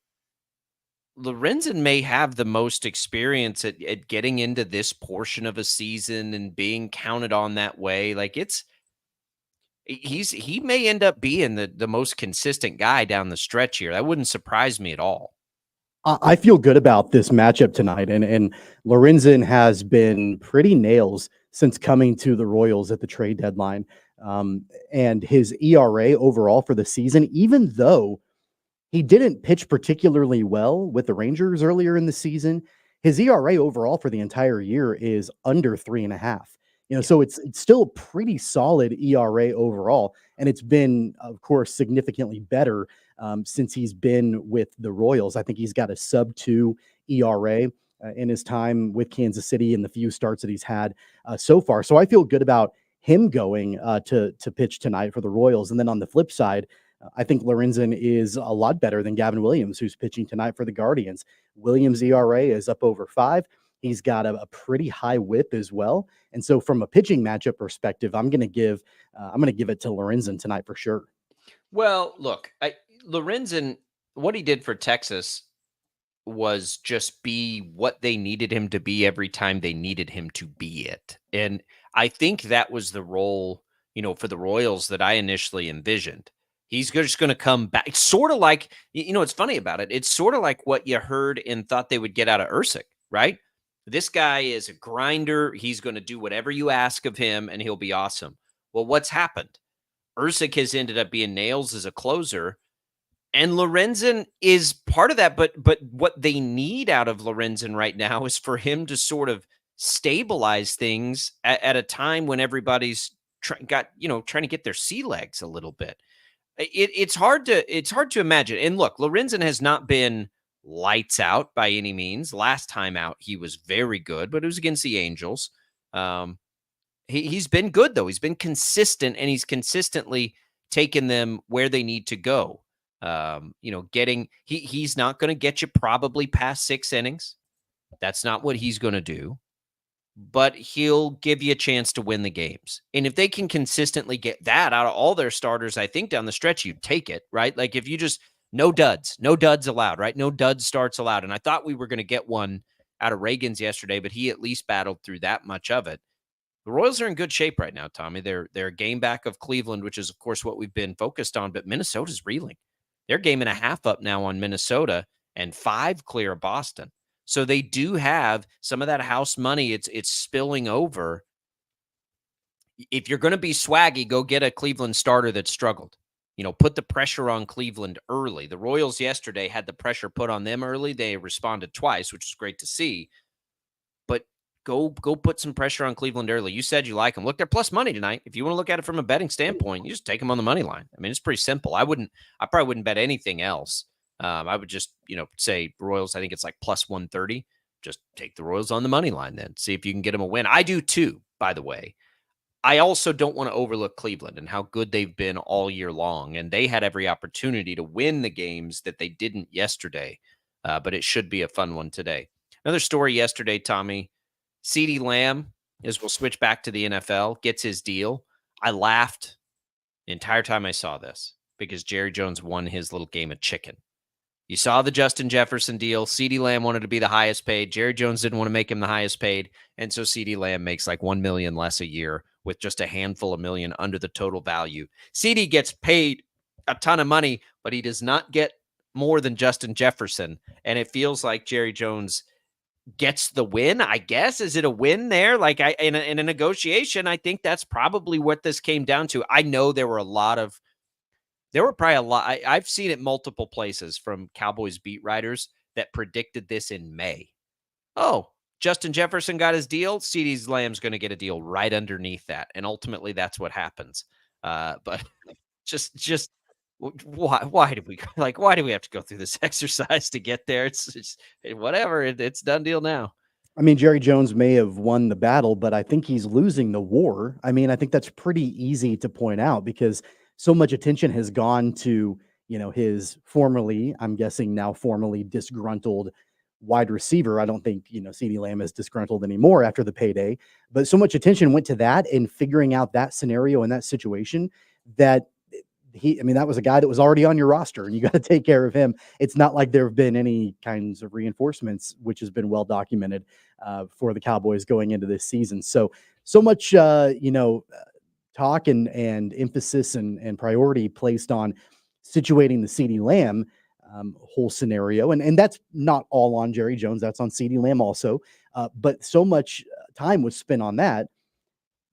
Lorenzen may have the most experience at getting into this portion of a season and being counted on that way. Like he may end up being the most consistent guy down the stretch here. That wouldn't surprise me at all. I feel good about this matchup tonight, and Lorenzen has been pretty nails since coming to the Royals at the trade deadline. And his ERA overall for the season, even though he didn't pitch particularly well with the Rangers earlier in the season, his ERA overall for the entire year is under 3.5. So it's still pretty solid ERA overall, and it's been, of course, significantly better since he's been with the Royals. I think he's got a sub-2 ERA in his time with Kansas City in the few starts that he's had so far. So I feel good about him going to pitch tonight for the Royals. And then on the flip side, I think Lorenzen is a lot better than Gavin Williams, who's pitching tonight for the Guardians. Williams' ERA is up over 5. He's got a pretty high whip as well. And so from a pitching matchup perspective, I'm going to give it to Lorenzen tonight for sure. Well, look, Lorenzen, what he did for Texas was just be what they needed him to be every time they needed him to be it. And I think that was the role, for the Royals that I initially envisioned. He's just going to come back. It's sort of like, it's funny about it. It's sort of like what you heard and thought they would get out of Ursic, right? This guy is a grinder. He's going to do whatever you ask of him, and he'll be awesome. Well, what's happened? Ursic has ended up being nails as a closer, and Lorenzen is part of that. But what they need out of Lorenzen right now is for him to sort of stabilize things at a time when everybody's trying to get their sea legs a little bit. It's hard to imagine. And look, Lorenzen has not been lights out by any means. Last time out, he was very good, but it was against the Angels. He's been good, though. He's been consistent, and he's consistently taken them where they need to go. He's not going to get you probably past 6 innings. That's not what he's going to do. But he'll give you a chance to win the games. And if they can consistently get that out of all their starters, I think down the stretch, you take it, right? Like if you just, no duds allowed, right? No dud starts allowed. And I thought we were going to get one out of Reagan's yesterday, but he at least battled through that much of it. The Royals are in good shape right now, Tommy. They're a game back of Cleveland, which is, of course, what we've been focused on, but Minnesota's reeling. They're game and a half up now on Minnesota and 5 clear of Boston. So they do have some of that house money. It's spilling over. If you're going to be swaggy, go get a Cleveland starter that struggled. Put the pressure on Cleveland early. The Royals yesterday had the pressure put on them early. They responded twice, which was great to see. But go put some pressure on Cleveland early. You said you like them. Look, they're plus money tonight. If you want to look at it from a betting standpoint, you just take them on the money line. I mean, it's pretty simple. I probably wouldn't bet anything else. I would just, say Royals, I think it's like plus 130. Just take the Royals on the money line then. See if you can get them a win. I do too, by the way. I also don't want to overlook Cleveland and how good they've been all year long. And they had every opportunity to win the games that they didn't yesterday. But it should be a fun one today. Another story yesterday, Tommy. CeeDee Lamb, as we'll switch back to the NFL, gets his deal. I laughed the entire time I saw this because Jerry Jones won his little game of chicken. You saw the Justin Jefferson deal. CeeDee Lamb wanted to be the highest paid. Jerry Jones didn't want to make him the highest paid. And so CeeDee Lamb makes like $1 million less a year with just a handful of million under the total value. CeeDee gets paid a ton of money, but he does not get more than Justin Jefferson. And it feels like Jerry Jones gets the win, I guess. Is it a win there? Like in a negotiation, I think that's probably what this came down to. I know there were probably a lot. I've seen it multiple places from Cowboys beat writers that predicted this in May. Oh, Justin Jefferson got his deal. CeeDee Lamb's going to get a deal right underneath that. And ultimately that's what happens. But just why do we have to go through this exercise to get there? It's whatever. It's done deal now. I mean, Jerry Jones may have won the battle, but I think he's losing the war. I mean, I think that's pretty easy to point out because so much attention has gone to, his I'm guessing now formerly disgruntled wide receiver. I don't think, CeeDee Lamb is disgruntled anymore after the payday, but so much attention went to that and figuring out that scenario and that situation that that was a guy that was already on your roster and you got to take care of him. It's not like there have been any kinds of reinforcements, which has been well documented for the Cowboys going into this season. So much, talk and emphasis and priority placed on situating the CeeDee Lamb whole scenario. And that's not all on Jerry Jones. That's on CeeDee Lamb also. But so much time was spent on that,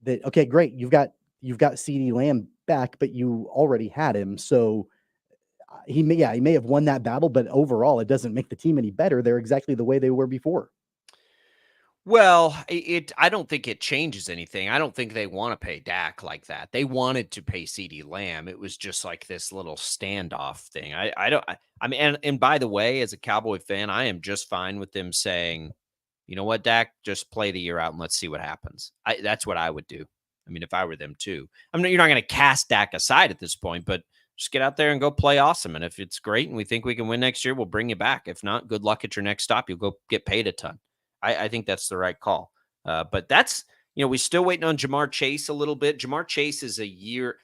okay, great. You've got CeeDee Lamb back, but you already had him. So he may have won that battle, but overall it doesn't make the team any better. They're exactly the way they were before. Well, I don't think it changes anything. I don't think they want to pay Dak like that. They wanted to pay CeeDee Lamb. It was just like this little standoff thing. And by the way, as a Cowboy fan, I am just fine with them saying, you know what, Dak, just play the year out and let's see what happens. That's what I would do. I mean, if I were them too. I mean, you're not going to cast Dak aside at this point, but just get out there and go play awesome. And if it's great and we think we can win next year, we'll bring you back. If not, good luck at your next stop. You'll go get paid a ton. I think that's the right call. But that's, we're still waiting on Jamar Chase a little bit. Jamar Chase is a year.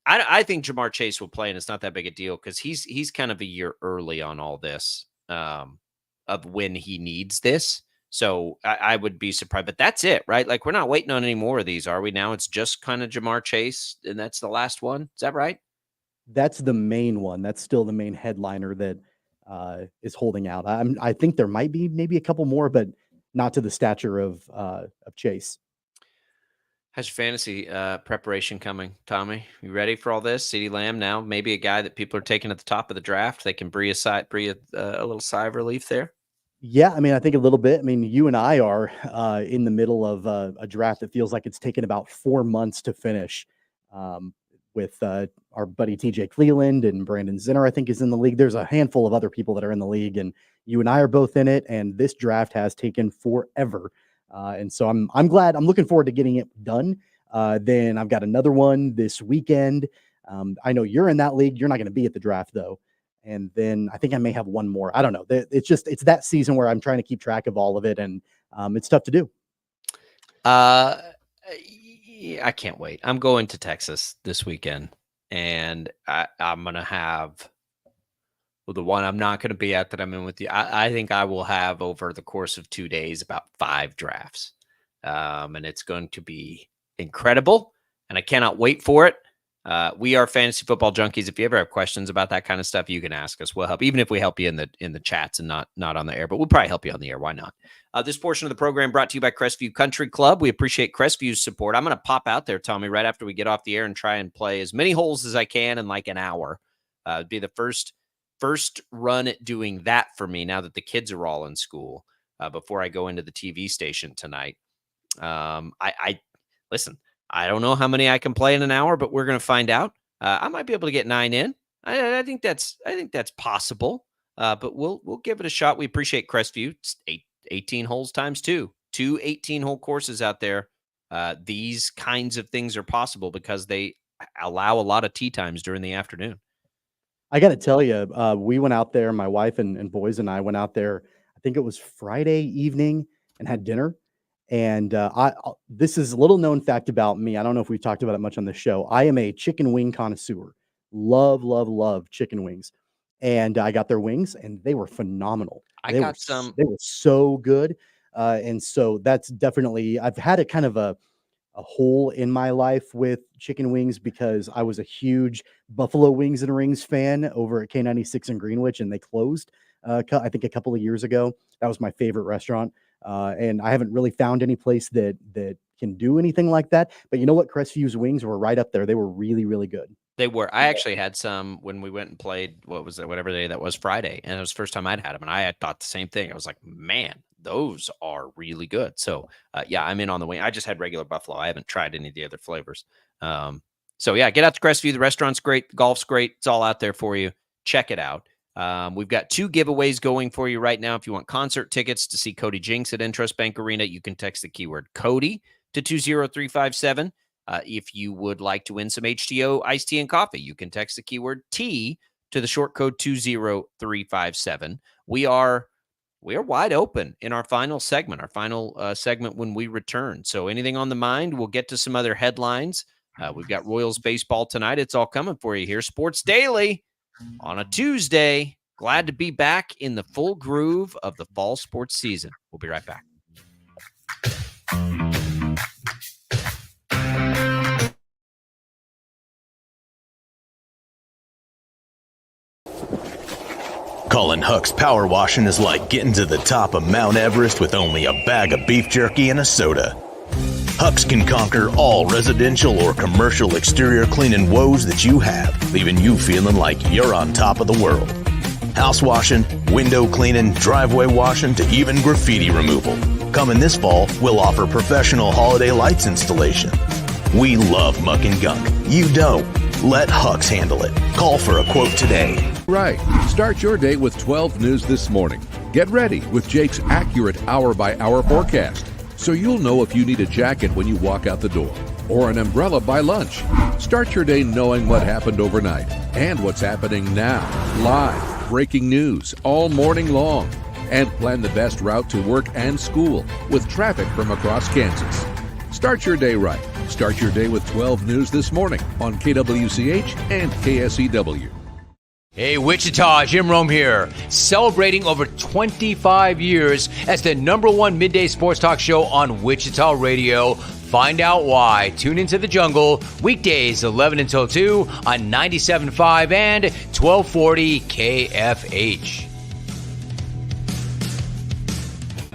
I think Jamar Chase will play, and it's not that big a deal because he's kind of a year early on all this of when he needs this. So I would be surprised. But that's it, right? Like, we're not waiting on any more of these, are we now? It's just kind of Jamar Chase, and that's the last one. Is that right? That's the main one. That's still the main headliner that is holding out. I think there might be maybe a couple more, but not to the stature of Chase. How's your fantasy preparation coming, Tommy? You ready for all this? CeeDee Lamb now, maybe a guy that people are taking at the top of the draft. They can breathe a little sigh of relief there. Yeah, I mean, I think a little bit. I mean, you and I are in the middle of a draft that feels like it's taken about 4 months to finish. With our buddy TJ Cleveland and Brandon Zinner, I think, is in the league. There's a handful of other people that are in the league, and you and I are both in it. And this draft has taken forever. And so I'm glad. I'm looking forward to getting it done. Then I've got another one this weekend. I know you're in that league. You're not going to be at the draft though. And then I think I may have one more. I don't know. It's that season where I'm trying to keep track of all of it, and it's tough to do. I can't wait. I'm going to Texas this weekend, and I'm going to have the one I'm not going to be at that I'm in with you. I think I will have over the course of 2 days about 5 drafts, and it's going to be incredible, and I cannot wait for it. We are Fantasy Football Junkies. If you ever have questions about that kind of stuff, you can ask us. We'll help, even if we help you in the chats and not on the air, but we'll probably help you on the air. Why not? This portion of the program brought to you by Crestview Country Club. We appreciate Crestview's support. I'm going to pop out there, Tommy, right after we get off the air and try and play as many holes as I can in like an hour. It'd be the first run at doing that for me now that the kids are all in school, before I go into the TV station tonight. Listen, I don't know how many I can play in an hour, but we're going to find out. I might be able to get 9 in. I think that's possible. But we'll give it a shot. We appreciate Crestview. It's 18 holes times 2 18-hole courses out there. These kinds of things are possible because they allow a lot of tee times during the afternoon. I got to tell you, we went out there. My wife and boys and I went out there. I think it was Friday evening and had dinner. And this is a little known fact about me. I don't know if we've talked about it much on the show. I am a chicken wing connoisseur. Love chicken wings. and I got their wings, and they were phenomenal. I They got were some. They were so good, and so that's definitely. I've had a kind of a hole in my life with chicken wings because I was a huge Buffalo Wings and Rings fan over at K96 in Greenwich, and they closed. I think a couple of years ago. That was my favorite restaurant, and I haven't really found any place that can do anything like that. But you know what? Crestview's wings were right up there. They were really, really good. They were. I actually had some when we went and played. What was it? Whatever day that was, Friday, and it was the first time I'd had them, and I had thought the same thing. I was like, man, those are really good. So, yeah, I'm in on the wing. I just had regular Buffalo. I haven't tried any of the other flavors. So yeah, get out to Crestview. The restaurant's great. The golf's great. It's all out there for you. Check it out. We've got 2 giveaways going for you right now. If you want concert tickets to see Cody Jinks at Intrust Bank Arena, you can text the keyword Cody to 20357. If you would like to win some HTO iced tea and coffee, you can text the keyword T to the short code 20357. We are wide open in our final segment, segment when we return. So anything on the mind, we'll get to some other headlines. We've got Royals baseball tonight. It's all coming for you here. Sports Daily on a Tuesday. Glad to be back in the full groove of the fall sports season. We'll be right back. Colin Huck's power washing is like getting to the top of Mount Everest with only a bag of beef jerky and a soda. Huck's can conquer all residential or commercial exterior cleaning woes that you have, leaving you feeling like you're on top of the world. House washing, window cleaning, driveway washing, to even graffiti removal. Coming this fall, we'll offer professional holiday lights installation. We love muck and gunk. You don't. Let Huck's handle it. Call for a quote today. Right. Start your day with 12 News this morning. Get ready with Jake's accurate hour-by-hour forecast, so you'll know if you need a jacket when you walk out the door or an umbrella by lunch. Start your day knowing what happened overnight and what's happening now. Live, breaking news all morning long. And plan the best route to work and school with traffic from across Kansas. Start your day right. Start your day with 12 News this morning on KWCH and KSEW. Hey, Wichita, Jim Rome here, celebrating over 25 years as the #1 midday sports talk show on Wichita Radio. Find out why. Tune into The Jungle, weekdays 11 until 2 on 97.5 and 1240 KFH.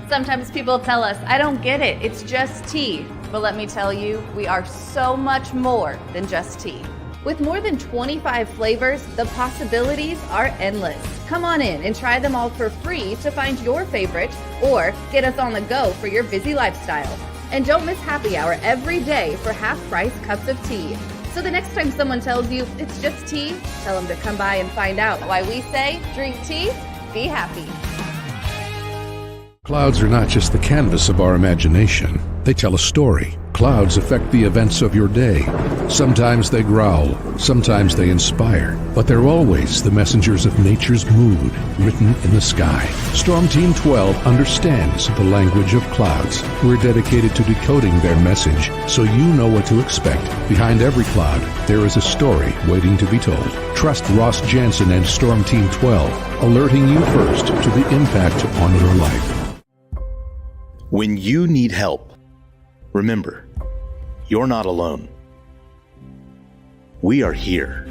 Sometimes people tell us, I don't get it, it's just tea. But let me tell you, we are so much more than just tea. With more than 25 flavors, the possibilities are endless. Come on in and try them all for free to find your favorite or get us on the go for your busy lifestyle. And don't miss happy hour every day for half-price cups of tea. So the next time someone tells you it's just tea, tell them to come by and find out why we say drink tea, be happy. Clouds are not just the canvas of our imagination. They tell a story. Clouds affect the events of your day. Sometimes they growl, sometimes they inspire, but they're always the messengers of nature's mood written in the sky. Storm Team 12 understands the language of clouds. We're dedicated to decoding their message so you know what to expect. Behind every cloud, there is a story waiting to be told. Trust Ross Jansen and Storm Team 12, alerting you first to the impact on your life. When you need help, remember, you're not alone. We are here.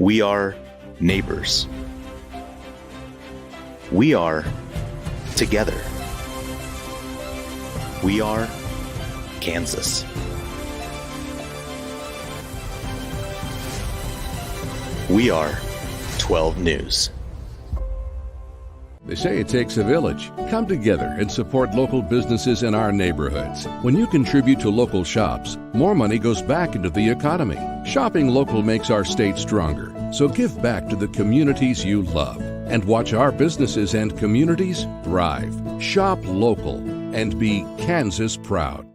We are neighbors. We are together. We are Kansas. We are 12 News. They say it takes a village. Come together and support local businesses in our neighborhoods. When you contribute to local shops, more money goes back into the economy. Shopping local makes our state stronger. So give back to the communities you love and watch our businesses and communities thrive. Shop local and be Kansas proud.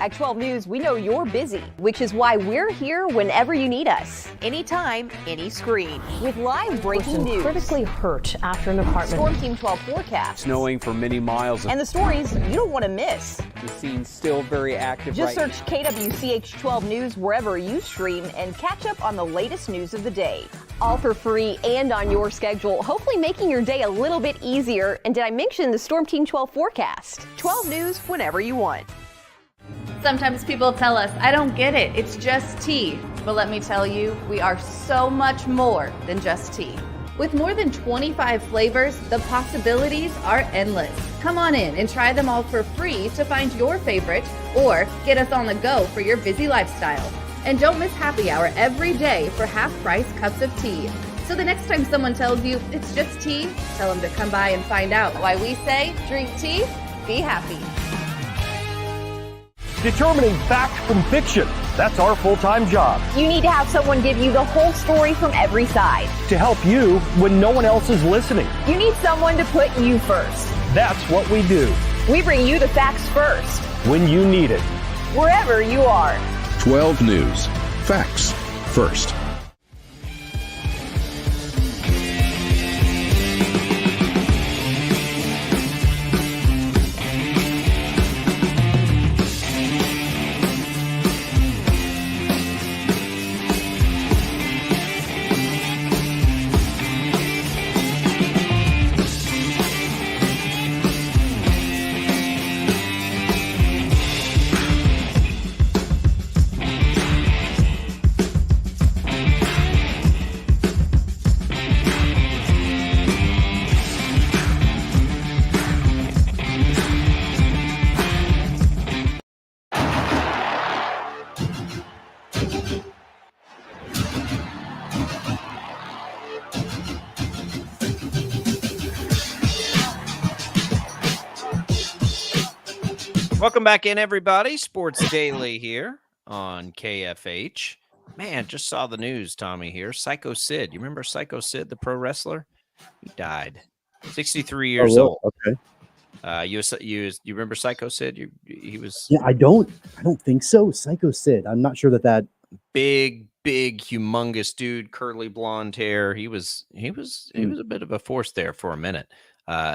At 12 News, we know you're busy, which is why we're here whenever you need us. Anytime, any screen. With live breaking news. Critically hurt after an apartment. Storm Team 12 forecast. Snowing for many miles. And the stories you don't want to miss. The scene's still very active. Just search KWCH 12 News wherever you stream and catch up on the latest news of the day. All for free and on your schedule, hopefully making your day a little bit easier. And did I mention the Storm Team 12 forecast? 12 News whenever you want. Sometimes people tell us, I don't get it, it's just tea. But let me tell you, we are so much more than just tea. With more than 25 flavors, the possibilities are endless. Come on in and try them all for free to find your favorite or get us on the go for your busy lifestyle. And don't miss happy hour every day for half-price cups of tea. So the next time someone tells you it's just tea, tell them to come by and find out why we say drink tea, be happy. Determining fact from fiction. That's our full-time job. You need to have someone give you the whole story from every side. To help you when no one else is listening. You need someone to put you first. That's what we do. We bring you the facts first. When you need it. Wherever you are. 12 News. Facts first. Welcome back in, everybody. Sports Daily here on KFH. Man, just saw the news, Tommy, here. Psycho Sid. You remember Psycho Sid, the pro wrestler? He died. 63 years old. Okay. You remember Psycho Sid? He was... Yeah, I don't think so. Psycho Sid. I'm not sure that big, humongous dude, curly blonde hair. He was a bit of a force there for a minute.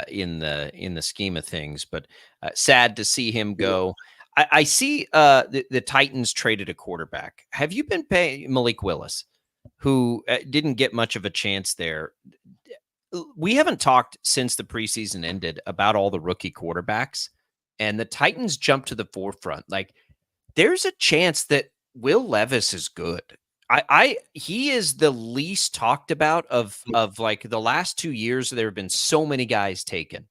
In the scheme of things, but sad to see him go. I see the Titans traded a quarterback. Have you been paying Malik Willis, who didn't get much of a chance there? We haven't talked since the preseason ended about all the rookie quarterbacks, and the Titans jumped to the forefront. Like, there's a chance that Will Levis is good. He is the least talked about of like the last 2 years. There have been so many guys taken.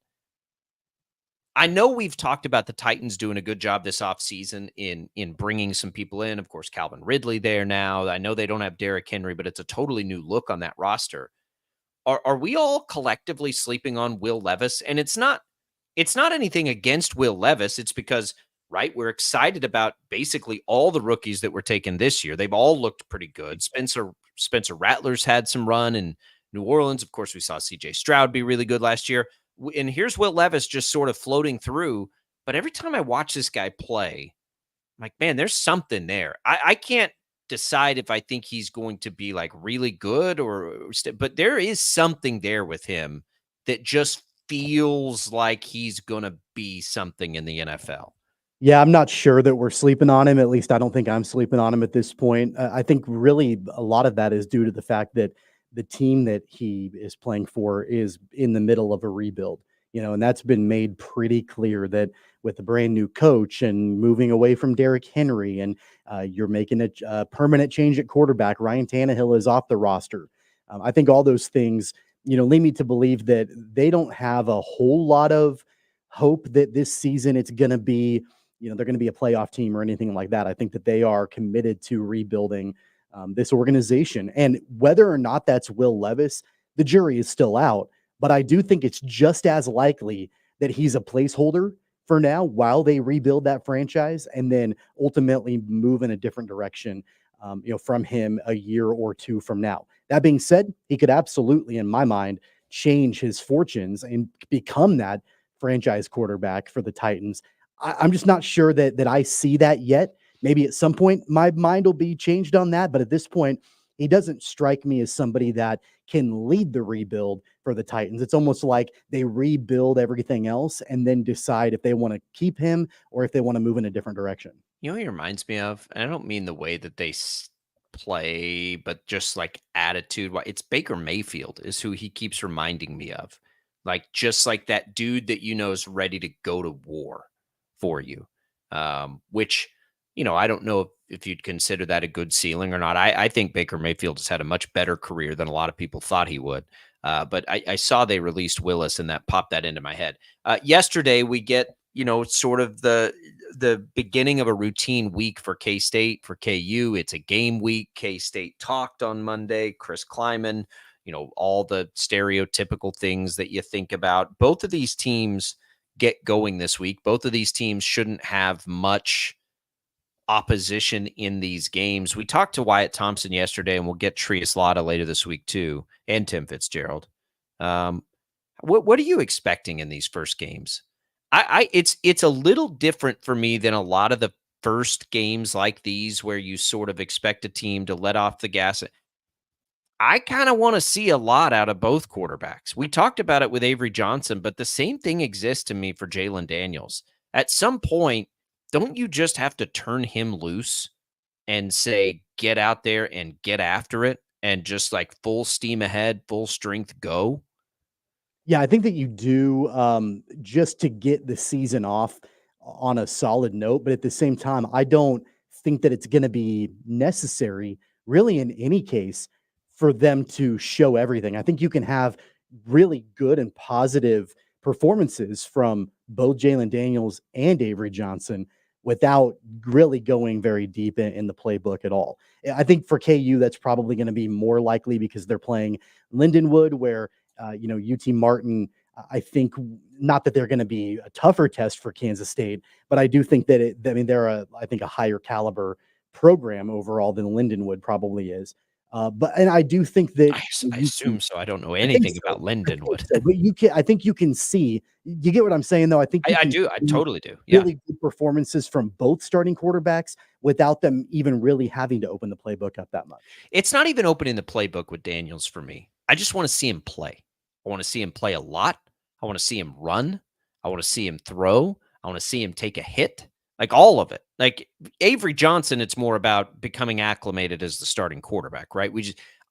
I know we've talked about the Titans doing a good job this offseason in bringing some people in. Of course, Calvin Ridley there now. I know they don't have Derrick Henry, but it's a totally new look on that roster. Are we all collectively sleeping on Will Levis? And it's not anything against Will Levis. It's because, right, we're excited about basically all the rookies that were taken this year. They've all looked pretty good. Spencer Rattler's had some run in New Orleans. Of course, we saw C.J. Stroud be really good last year. And here's Will Levis just sort of floating through. But every time I watch this guy play, I'm like, man, there's something there. I can't decide if I think he's going to be like really good but there is something there with him that just feels like he's going to be something in the NFL. Yeah, I'm not sure that we're sleeping on him. At least I don't think I'm sleeping on him at this point. I think really a lot of that is due to the fact that the team that he is playing for is in the middle of a rebuild, and that's been made pretty clear that with a brand new coach and moving away from Derrick Henry and you're making a permanent change at quarterback. Ryan Tannehill is off the roster. I think all those things, lead me to believe that they don't have a whole lot of hope that this season it's going to be, they're going to be a playoff team or anything like that. I think that they are committed to rebuilding this organization. And whether or not that's Will Levis, the jury is still out. But I do think it's just as likely that he's a placeholder for now while they rebuild that franchise and then ultimately move in a different direction, from him a year or two from now. That being said, he could absolutely, in my mind, change his fortunes and become that franchise quarterback for the Titans. I'm just not sure that I see that yet. Maybe at some point my mind will be changed on that, but at this point, he doesn't strike me as somebody that can lead the rebuild for the Titans. It's almost like they rebuild everything else and then decide if they want to keep him or if they want to move in a different direction. You know what he reminds me of? And I don't mean the way that they play, but just like attitude. It's Baker Mayfield is who he keeps reminding me of. Like, just like that dude that is ready to go to war for you. Which, I don't know if you'd consider that a good ceiling or not. I think Baker Mayfield has had a much better career than a lot of people thought he would. But I saw they released Willis, and that popped that into my head. Yesterday, we get, sort of the beginning of a routine week for K-State, for KU. It's a game week. K-State talked on Monday. Chris Kleiman, all the stereotypical things that you think about. Both of these teams get going this week. Both of these teams shouldn't have much opposition in these games. We talked to Wyatt Thompson yesterday, and we'll get Trias Latta later this week too, and Tim Fitzgerald. What are you expecting in these first games? It's a little different for me than a lot of the first games like these where you sort of expect a team to let off the gas. I kind of want to see a lot out of both quarterbacks. We talked about it with Avery Johnson, but the same thing exists to me for Jalen Daniels. At some point, don't you just have to turn him loose and say, get out there and get after it and just like full steam ahead, full strength, go? Yeah, I think that you do, just to get the season off on a solid note. But at the same time, I don't think that it's going to be necessary, really, in any case, for them to show everything. I think you can have really good and positive performances from both Jalen Daniels and Avery Johnson without really going very deep in the playbook at all. I think for KU, that's probably going to be more likely because they're playing Lindenwood, where UT Martin, I think, not that they're going to be a tougher test for Kansas State, but I do think that they're a higher caliber program overall than Lindenwood probably is. And I do think that I assume so. I don't know anything about Lindenwood. But I think you can see. You get what I'm saying, though. I think I do. I totally do. Yeah. Really good performances from both starting quarterbacks without them even really having to open the playbook up that much. It's not even opening the playbook with Daniels for me. I just want to see him play. I want to see him play a lot. I want to see him run. I want to see him throw. I want to see him take a hit. Like all of it. Like Avery Johnson, it's more about becoming acclimated as the starting quarterback, right?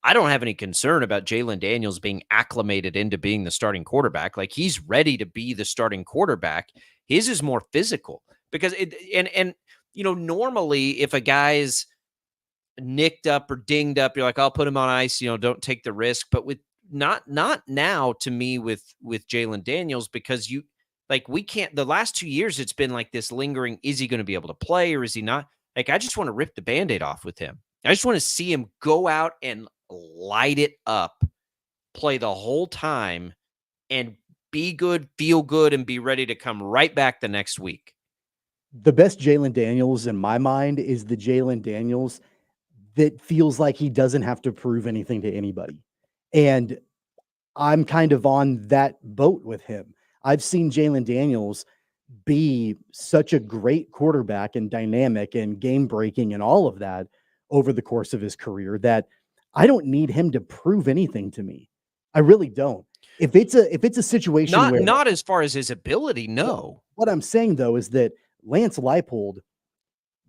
I don't have any concern about Jalen Daniels being acclimated into being the starting quarterback. Like, he's ready to be the starting quarterback. His is more physical because normally if a guy's nicked up or dinged up, you're like, I'll put him on ice, don't take the risk. But with not now to me with Jalen Daniels, because we can't, the last 2 years, it's been like this lingering, is he going to be able to play or is he not? Like, I just want to rip the Band-Aid off with him. I just want to see him go out and light it up, play the whole time, and be good, feel good, and be ready to come right back the next week. The best Jalen Daniels in my mind is the Jalen Daniels that feels like he doesn't have to prove anything to anybody. And I'm kind of on that boat with him. I've seen Jalen Daniels be such a great quarterback and dynamic and game breaking and all of that over the course of his career that I don't need him to prove anything to me. I really don't. If it's a situation where not as far as his ability, no. What I'm saying though is that Lance Leipold,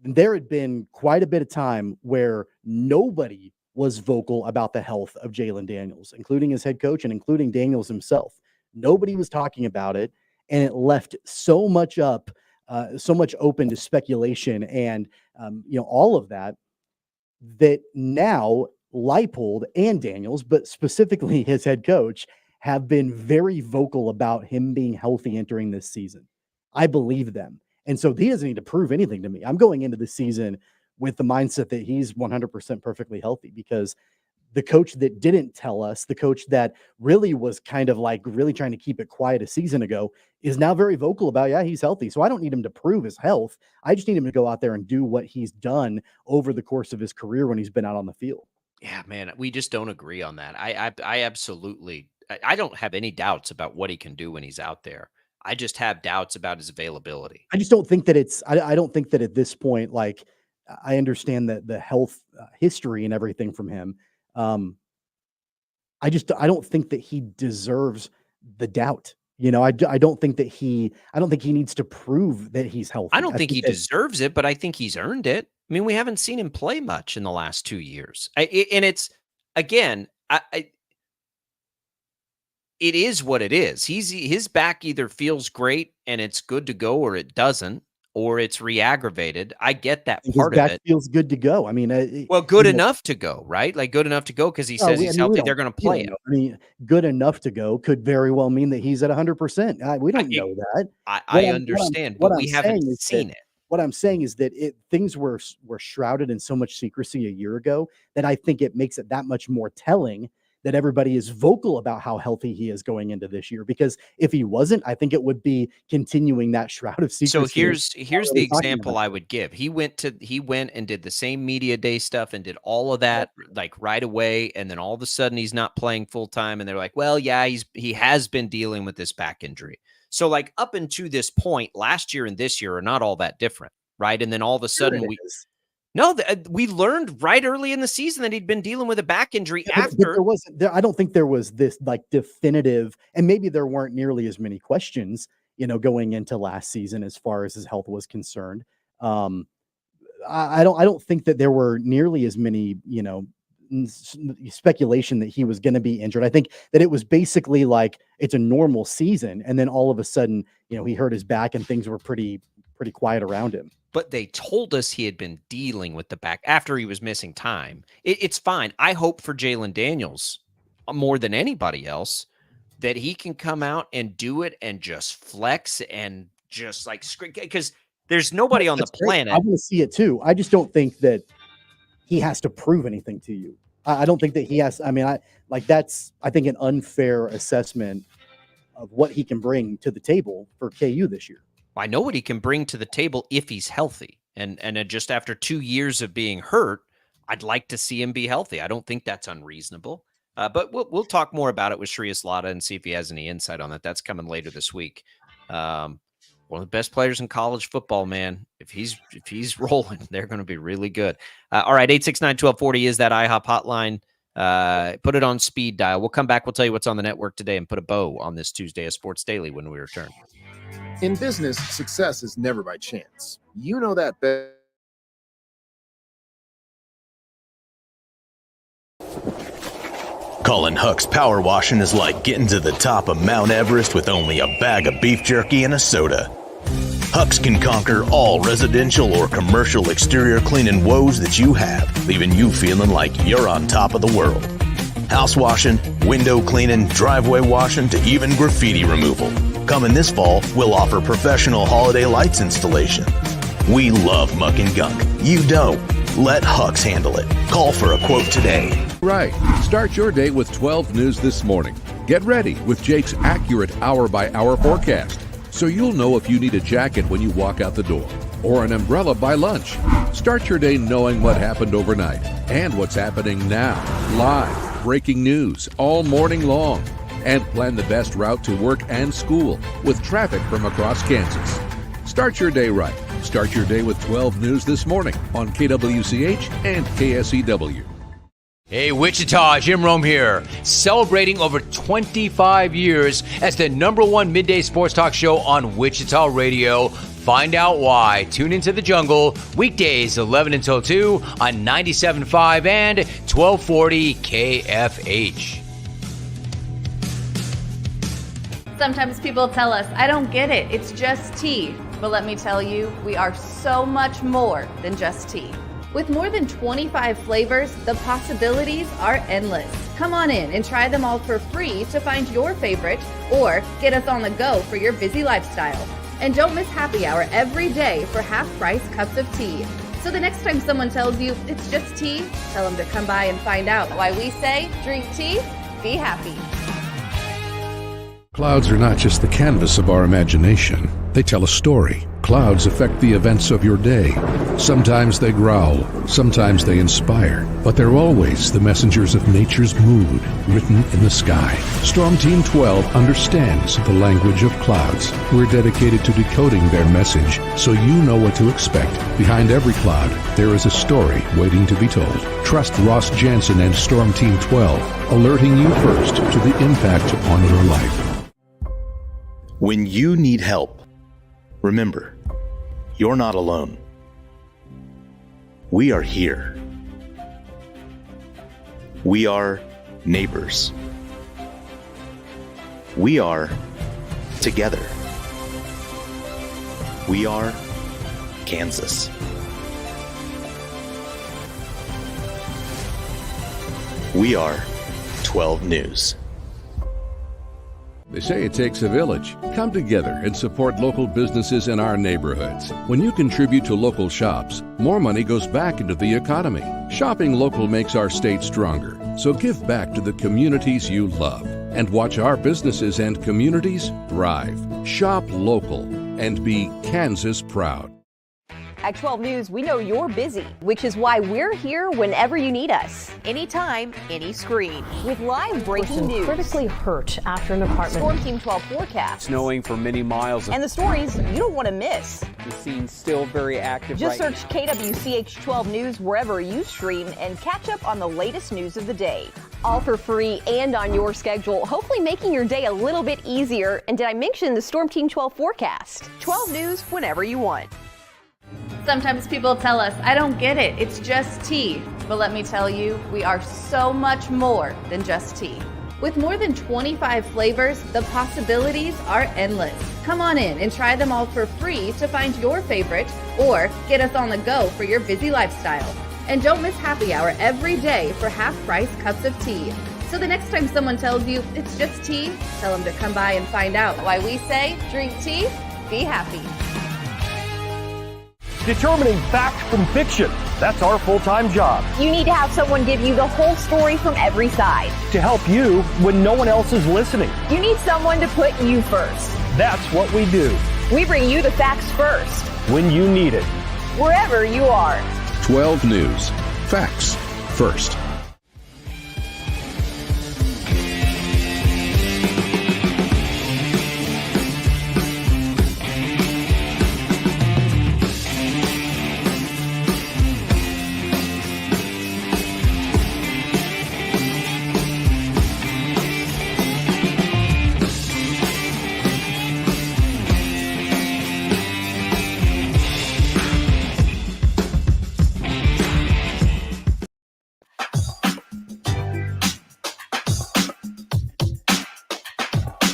there had been quite a bit of time where nobody was vocal about the health of Jalen Daniels, including his head coach and including Daniels himself. Nobody was talking about it, and it left so much open to speculation and all of that now Leipold and Daniels, but specifically his head coach, have been very vocal about him being healthy entering this season. I believe them. And so he doesn't need to prove anything to me. I'm going into the season with the mindset that he's 100% perfectly healthy, because the coach that didn't tell us, the coach that really was kind of like really trying to keep it quiet a season ago, is now very vocal about, yeah, he's healthy. So I don't need him to prove his health. I just need him to go out there and do what he's done over the course of his career when he's been out on the field. Yeah, man, we just don't agree on that. I absolutely, I don't have any doubts about what he can do when he's out there. I just have doubts about his availability. I just don't think that I don't think that at this point, like, I understand that the health history and everything from him. I don't think that he deserves the doubt. I don't think that he needs to prove that he's healthy. I don't think he deserves it, but I think he's earned it. I mean, we haven't seen him play much in the last 2 years. And it's, again, it is what it is. His back either feels great and it's good to go, or it doesn't, or it's re-aggravated. I get that part of it. His back feels good to go. I mean, good enough to go, right? Like good enough to go because he says he's healthy. They're going to play him. I mean, good enough to go could very well mean that he's at 100%. We don't know that. I understand, but we haven't seen it. What I'm saying is that things were shrouded in so much secrecy a year ago that I think it makes it that much more telling that everybody is vocal about how healthy he is going into this year. Because if he wasn't, I think it would be continuing that shroud of secrecy. So here's the example I would give. He went and did the same media day stuff and did all of that like right away, and then all of a sudden he's not playing full time, and they're like, well, yeah, he has been dealing with this back injury. So like up until this point, last year and this year are not all that different, right? And then all of a sudden we learned right early in the season that he'd been dealing with a back injury after. I don't think there was this like definitive, and maybe there weren't nearly as many questions, going into last season as far as his health was concerned. I don't think that there were nearly as many, speculation that he was going to be injured. I think that it was basically like it's a normal season, and then all of a sudden, he hurt his back and things were pretty quiet around him. But they told us he had been dealing with the back after he was missing time. It's fine. I hope for Jalen Daniels more than anybody else that he can come out and do it and just flex and just like because there's nobody on the planet. I want to see it too. I just don't think that he has to prove anything to you. I don't think that he has. I mean, that's I think an unfair assessment of what he can bring to the table for KU this year. I know what he can bring to the table if he's healthy. And just after 2 years of being hurt, I'd like to see him be healthy. I don't think that's unreasonable. But we'll talk more about it with Shreyas Laddha and see if he has any insight on that. That's coming later this week. One of the best players in college football, man. If he's rolling, they're going to be really good. All right, 869-1240 is that IHOP hotline. Put it on speed dial. We'll come back. We'll tell you what's on the network today and put a bow on this Tuesday of Sports Daily when we return. In business, success is never by chance. You know that better. Colin Huck's power washing is like getting to the top of Mount Everest with only a bag of beef jerky and a soda. Huck's can conquer all residential or commercial exterior cleaning woes that you have, leaving you feeling like you're on top of the world. House washing, window cleaning, driveway washing, to even graffiti removal. Coming this fall, we'll offer professional holiday lights installation. We love muck and gunk. You don't. Let Huck's handle it. Call for a quote today. Right. Start your day with 12 News this morning. Get ready with Jake's accurate hour-by-hour forecast, so you'll know if you need a jacket when you walk out the door or an umbrella by lunch. Start your day knowing what happened overnight and what's happening now. Live, breaking news all morning long. And plan the best route to work and school with traffic from across Kansas. Start your day right. Start your day with 12 News this morning on KWCH and KSEW. Hey, Wichita, Jim Rome here, celebrating over 25 years as the #1 midday sports talk show on Wichita Radio. Find out why. Tune into The Jungle, weekdays 11 until 2 on 97.5 and 1240 KFH. Sometimes people tell us, I don't get it, it's just tea. But let me tell you, we are so much more than just tea. With more than 25 flavors, the possibilities are endless. Come on in and try them all for free to find your favorite, or get us on the go for your busy lifestyle. And don't miss happy hour every day for half-price cups of tea. So the next time someone tells you it's just tea, tell them to come by and find out why we say, drink tea, be happy. Clouds are not just the canvas of our imagination. They tell a story. Clouds affect the events of your day. Sometimes they growl, sometimes they inspire, but they're always the messengers of nature's mood written in the sky. Storm Team 12 understands the language of clouds. We're dedicated to decoding their message so you know what to expect. Behind every cloud, there is a story waiting to be told. Trust Ross Jansen and Storm Team 12, alerting you first to the impact on your life. When you need help, remember, you're not alone. We are here. We are neighbors. We are together. We are Kansas. We are 12 News. They say it takes a village. Come together and support local businesses in our neighborhoods. When you contribute to local shops, more money goes back into the economy. Shopping local makes our state stronger. So give back to the communities you love and watch our businesses and communities thrive. Shop local and be Kansas proud. At 12 News, we know you're busy, which is why we're here whenever you need us. Anytime, any screen. With live breaking news. Critically hurt after an apartment. Storm Team 12 forecast. Snowing for many miles. And the stories you don't want to miss. The scene's still very active. Just right search KWCH 12 News wherever you stream and catch up on the latest news of the day. All for free and on your schedule, hopefully making your day a little bit easier. And did I mention the Storm Team 12 forecast? 12 News whenever you want. Sometimes people tell us, I don't get it, it's just tea. But let me tell you, we are so much more than just tea. With more than 25 flavors, the possibilities are endless. Come on in and try them all for free to find your favorite or get us on the go for your busy lifestyle. And don't miss happy hour every day for half-price cups of tea. So the next time someone tells you it's just tea, tell them to come by and find out why we say drink tea, be happy. Determining fact from fiction. That's our full-time job. You need to have someone give you the whole story from every side. To help you when no one else is listening. You need someone to put you first. That's what we do. We bring you the facts first. When you need it. Wherever you are. 12 News. Facts first.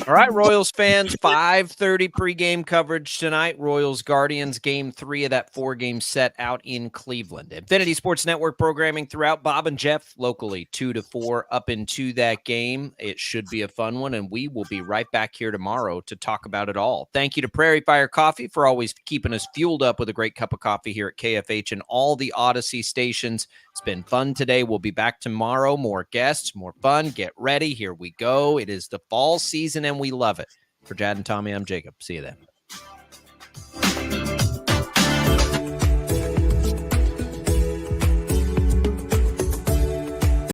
All right, Royals fans, 5:30 pregame coverage tonight. Royals Guardians, game 3 of that 4-game set out in Cleveland. Infinity Sports Network programming throughout. Bob and Jeff locally 2 to 4 up into that game. It should be a fun one, and we will be right back here tomorrow to talk about it all. Thank you to Prairie Fire Coffee for always keeping us fueled up with a great cup of coffee here at KFH and all the Odyssey stations. It's been fun today. We'll be back tomorrow. More guests, more fun. Get ready. Here we go. It is the fall season, and we love it. For Jad and Tommy, I'm Jacob. See you then.